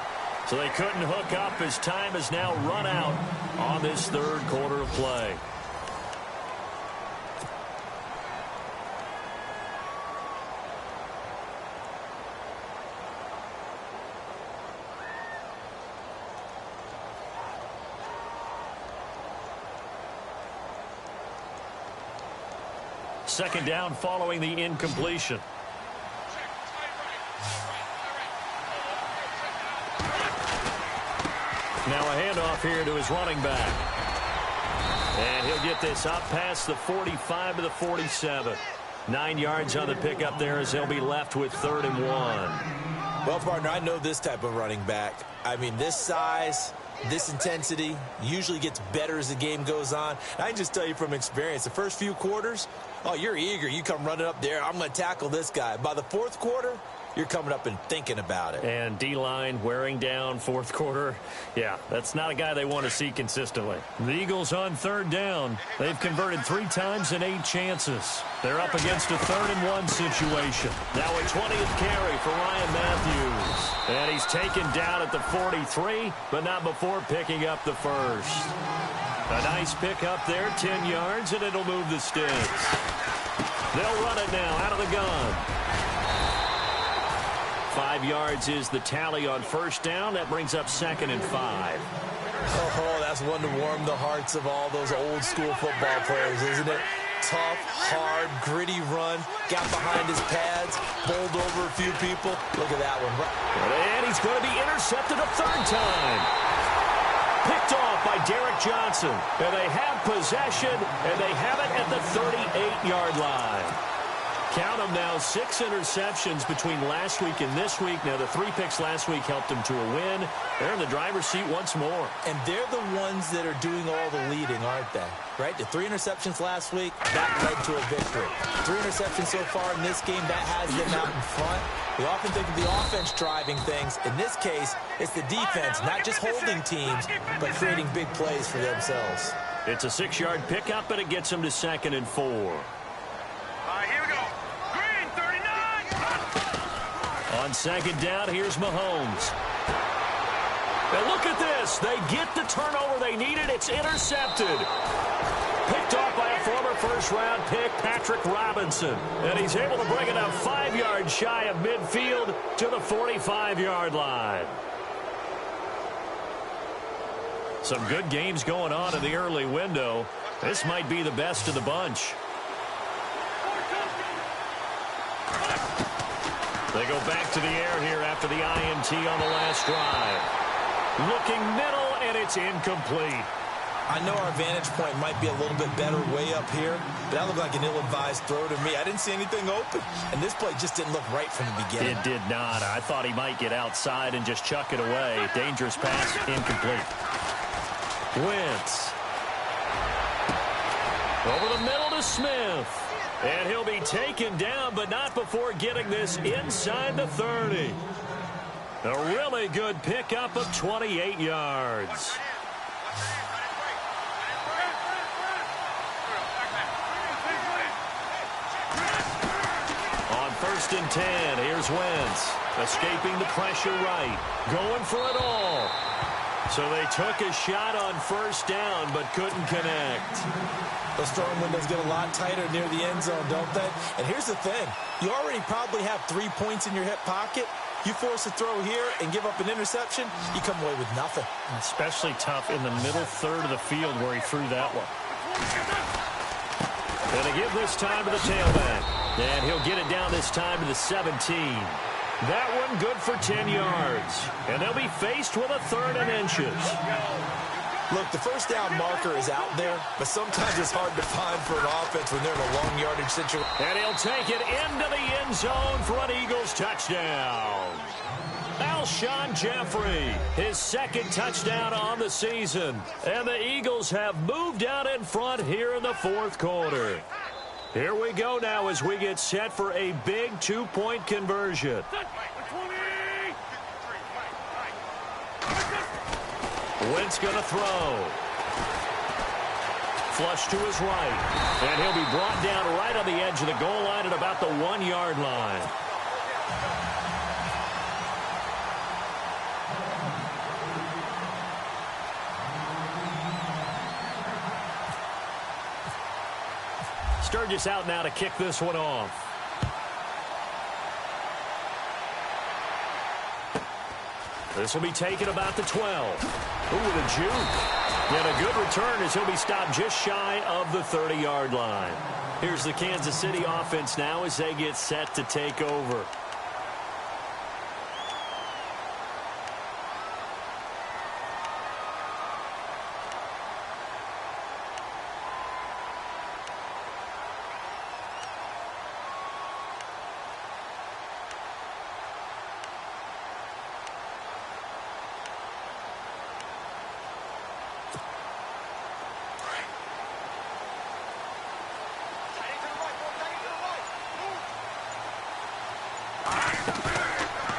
So they couldn't hook up as time has now run out on this 3rd quarter of play. Second down following the incompletion. Now a handoff here to his running back. And he'll get this up past the 45 to the 47. 9 yards on the pickup there as they'll be left with 3rd and 1. Well, partner, I know this type of running back. I mean, this size, this intensity usually gets better as the game goes on. And I can just tell you from experience, the first few quarters, oh, you're eager. You come running up there. I'm going to tackle this guy. By the 4th quarter, you're coming up and thinking about it. And D-line wearing down fourth quarter. Yeah, that's not a guy they want to see consistently. The Eagles on third down. They've converted 3 times in 8 chances. They're up against a 3rd-and-1 situation. Now a 20th carry for Ryan Matthews. And he's taken down at the 43, but not before picking up the first. A nice pick up there, 10 yards, and it'll move the sticks. They'll run it now out of the gun. 5 yards is the tally on first down. That brings up 2nd and 5. Oh, that's one to warm the hearts of all those old school football players, isn't it? Tough, hard, gritty run. Got behind his pads, bowled over a few people. Look at that one. And he's going to be intercepted a 3rd time. Picked off by Derek Johnson. And they have possession, and they have it at the 38-yard line. Count them now, 6 interceptions between last week and this week. Now, the 3 picks last week helped them to a win. They're in the driver's seat once more. And they're the ones that are doing all the leading, aren't they? Right? The 3 interceptions last week, that led to a victory. 3 interceptions so far in this game, that has them out in front. We often think of the offense driving things. In this case, it's the defense, not just holding teams, but creating big plays for themselves. It's a 6-yard pickup, and it gets them to 2nd and 4. Here we go. Green, 39. On 2nd down, here's Mahomes. Now look at this. They get the turnover they needed. It's intercepted. Picked off by a former first-round pick, Patrick Robinson. And he's able to bring it up 5 yards shy of midfield to the 45-yard line. Some good games going on in the early window. This might be the best of the bunch. They go back to the air here after the INT on the last drive. Looking middle, and it's incomplete. I know our vantage point might be a little bit better way up here, but that looked like an ill-advised throw to me. I didn't see anything open, and this play just didn't look right from the beginning. It did not. I thought he might get outside and just chuck it away. Dangerous pass, incomplete. Wentz. Over the middle to Smith. And he'll be taken down, but not before getting this inside the 30. A really good pickup of 28 yards. On 1st and 10, here's Wentz. Escaping the pressure right. Going for it all. So they took a shot on 1st down, but couldn't connect. Those throwing windows get a lot tighter near the end zone, don't they? And here's the thing. You already probably have 3 points in your hip pocket. You force a throw here and give up an interception, you come away with nothing. Especially tough in the middle third of the field where he threw that one. Going to give this time to the tailback. And he'll get it down this time to the 17. That one good for 10 yards. And they'll be faced with a 3rd and inches. Look, the 1st down marker is out there, but sometimes it's hard to find for an offense when they're in a long yardage situation. And he'll take it into the end zone for an Eagles touchdown. Alshon Jeffrey, his 2nd touchdown on the season. And the Eagles have moved out in front here in the 4th quarter. Here we go now as we get set for a big 2-point conversion. Wentz going to throw. Flush to his right. And he'll be brought down right on the edge of the goal line at about the 1-yard line. Sturgis out now to kick this one off. This will be taken about the 12. Ooh, with a juke. And a good return as he'll be stopped just shy of the 30-yard line. Here's the Kansas City offense now as they get set to take over.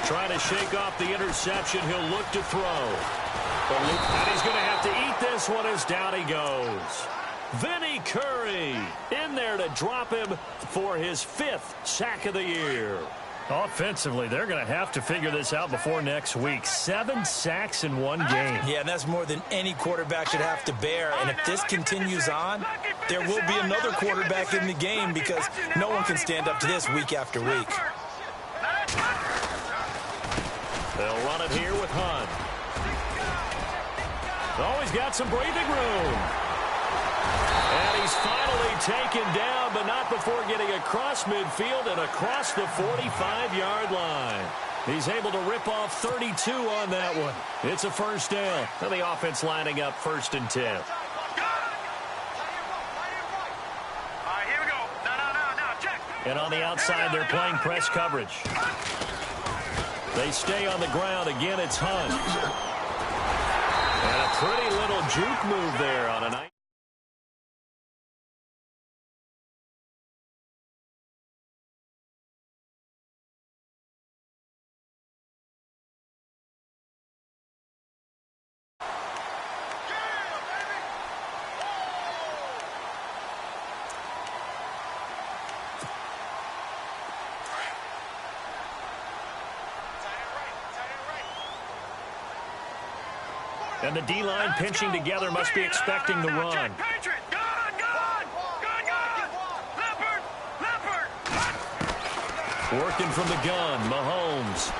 Trying to shake off the interception. He'll look to throw. And he's going to have to eat this one as down he goes. Vinny Curry in there to drop him for his 5th sack of the year. Offensively, they're going to have to figure this out before next week. 7 sacks in one game. Yeah, and that's more than any quarterback should have to bear. And if this continues on, there will be another quarterback in the game because no one can stand up to this week after week. They'll run it here with Hunt. Oh, he's got some breathing room. And he's finally taken down, but not before getting across midfield and across the 45-yard line. He's able to rip off 32 on that one. It's a first down. And the offense lining up 1st and 10. All right, here we go. Now, check. And on the outside, they're playing press coverage. They stay on the ground. Again, it's Hunt. And a pretty little juke move there on a night. And the D-line pinching together must be expecting the run. Working from the gun, Mahomes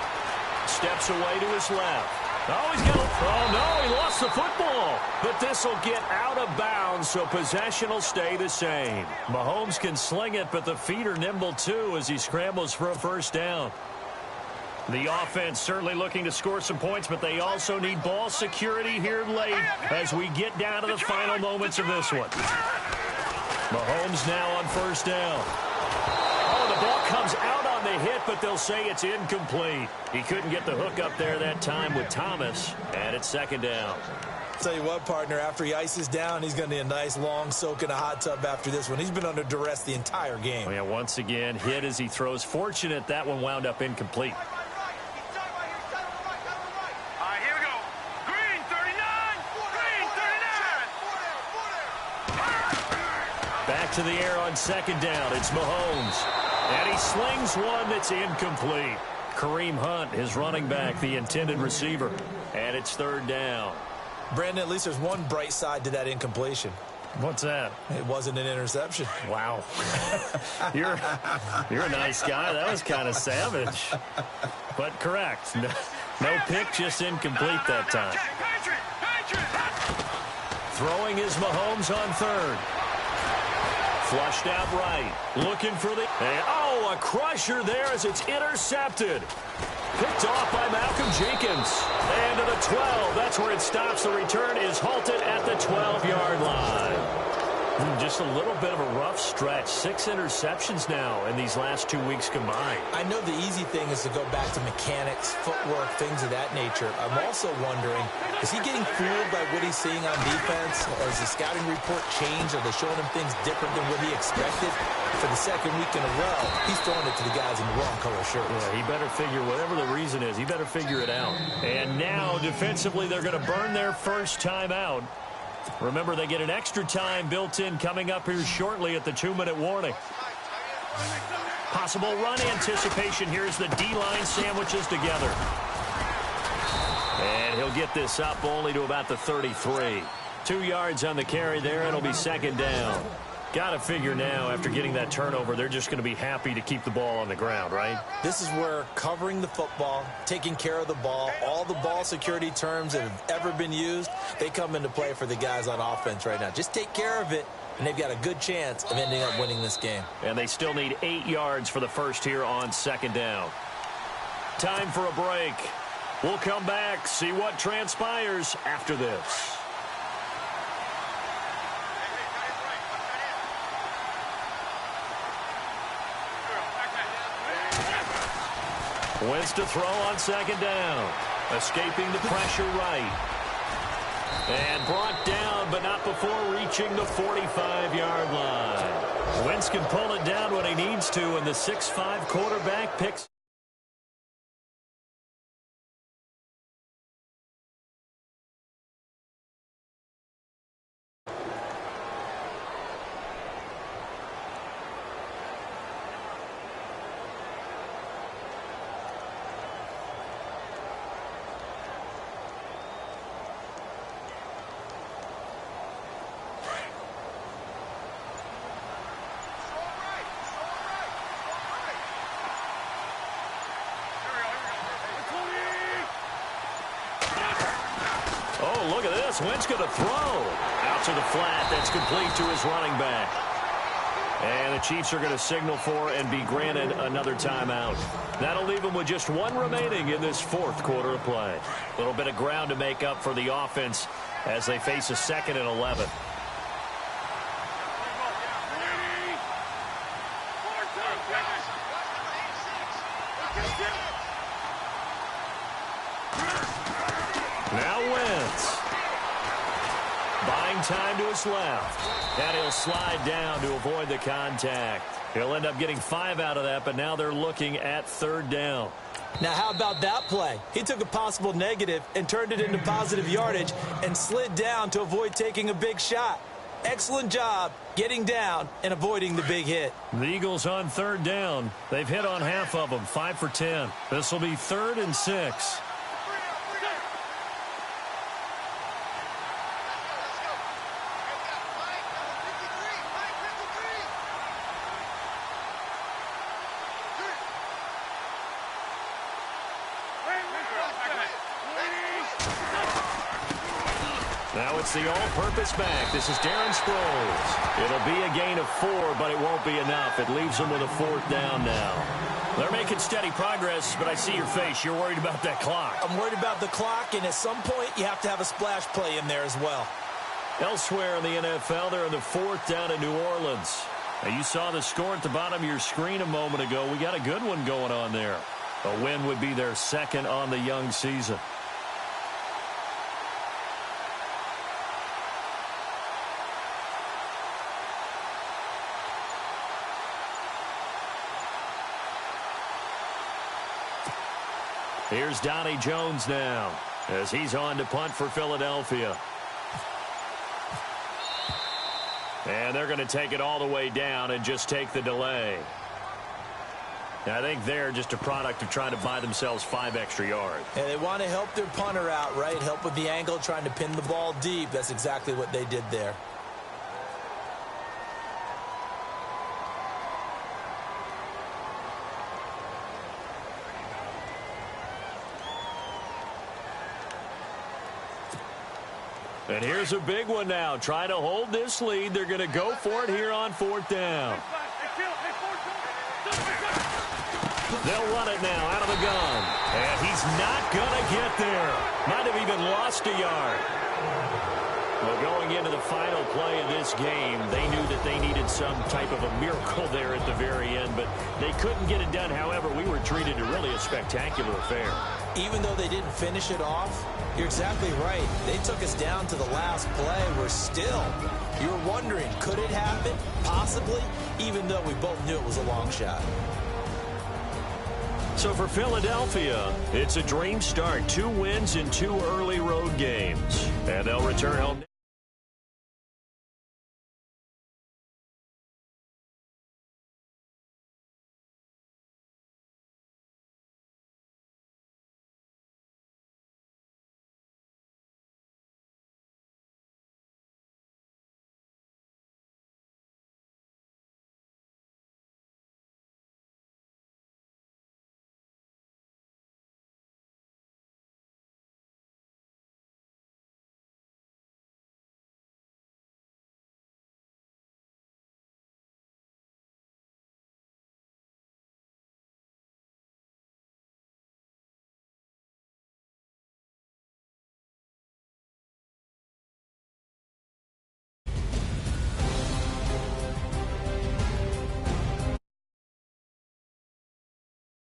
steps away to his left. Oh, he's got oh no, he lost the football. But this will get out of bounds, so possession will stay the same. Mahomes can sling it, but the feet are nimble too as he scrambles for a first down. The offense certainly looking to score some points, but they also need ball security here late as we get down to the final moments of this one. Mahomes now on first down. Oh, the ball comes out on the hit, but they'll say it's incomplete. He couldn't get the hook up there that time with Thomas, and it's 2nd down. Tell you what, partner, after he ices down, he's going to need a nice long soak in a hot tub after this one. He's been under duress the entire game. Oh, yeah, once again, hit as he throws. Fortunate that one wound up incomplete. Back to the air on 2nd down. It's Mahomes. And he slings one that's incomplete. Kareem Hunt, his running back, the intended receiver. And it's 3rd down. Brandon, at least there's one bright side to that incompletion. What's that? It wasn't an interception. Wow. You're a nice guy. That was kind of savage. But correct. No pick, just incomplete that time. Throwing is Mahomes on 3rd. Flushed out right. Looking for the... a crusher there as it's intercepted. Picked off by Malcolm Jenkins. And to the 12. That's where it stops. The return is halted at the 12-yard line. Just a little bit of a rough stretch. 6 interceptions now in these last 2 weeks combined. I know the easy thing is to go back to mechanics, footwork, things of that nature. I'm also wondering, is he getting fooled by what he's seeing on defense? Or has the scouting report changed? Are they showing him things different than what he expected? For the 2nd week in a row, he's throwing it to the guys in the wrong color shirts. Yeah, he better figure, whatever the reason is, he better figure it out. And now, defensively, they're going to burn their first time out. Remember, they get an extra time built in coming up here shortly at the 2-minute warning. Possible run anticipation. Here's the D-line sandwiches together. And he'll get this up only to about the 33. 2 yards on the carry there. It'll be 2nd down. Got to figure now, after getting that turnover, they're just going to be happy to keep the ball on the ground, right? This is where covering the football, taking care of the ball, all the ball security terms that have ever been used, they come into play for the guys on offense right now. Just take care of it, and they've got a good chance of ending up winning this game. And they still need 8 yards for the first here on 2nd down. Time for a break. We'll come back, see what transpires after this. Wentz to throw on 2nd down. Escaping the pressure right. And brought down, but not before reaching the 45-yard line. Wentz can pull it down when he needs to, and the 6'5" quarterback picks Oh, look at this. Wentz going to throw. Out to the flat. That's complete to his running back. And the Chiefs are going to signal for and be granted another timeout. That'll leave them with just one remaining in this fourth quarter of play. A little bit of ground to make up for the offense as they face a 2nd and 11. Now Wentz. Buying time to his left. And he'll slide down to avoid the contact. He'll end up getting 5 out of that, but now they're looking at 3rd down. Now, how about that play? He took a possible negative and turned it into positive yardage and slid down to avoid taking a big shot. Excellent job getting down and avoiding the big hit. The Eagles on 3rd down. They've hit on half of them, 5 for 10. This will be 3rd and 6. Now it's the all-purpose back. This is Darren Sproles. It'll be a gain of 4, but it won't be enough. It leaves them with a 4th down now. They're making steady progress, but I see your face. You're worried about that clock. I'm worried about the clock, and at some point, you have to have a splash play in there as well. Elsewhere in the NFL, they're in the 4th down in New Orleans. Now, you saw the score at the bottom of your screen a moment ago. We got a good one going on there. A win would be their 2nd on the young season. Here's Donnie Jones now as he's on to punt for Philadelphia. And they're going to take it all the way down and just take the delay. I think they're just a product of trying to buy themselves 5 extra yards. And they want to help their punter out, right? Help with the angle, trying to pin the ball deep. That's exactly what they did there. And here's a big one now. Trying to hold this lead. They're going to go for it here on 4th down. They'll run it now out of the gun. And he's not going to get there. Might have even lost a yard. Well, going into the final play of this game, they knew that they needed some type of a miracle there at the very end, but they couldn't get it done. However, we were treated to really a spectacular affair. Even though they didn't finish it off, you're exactly right. They took us down to the last play. You're wondering, could it happen? Possibly, even though we both knew it was a long shot. So for Philadelphia, it's a dream start. 2 wins in 2 early road games. And they'll return home.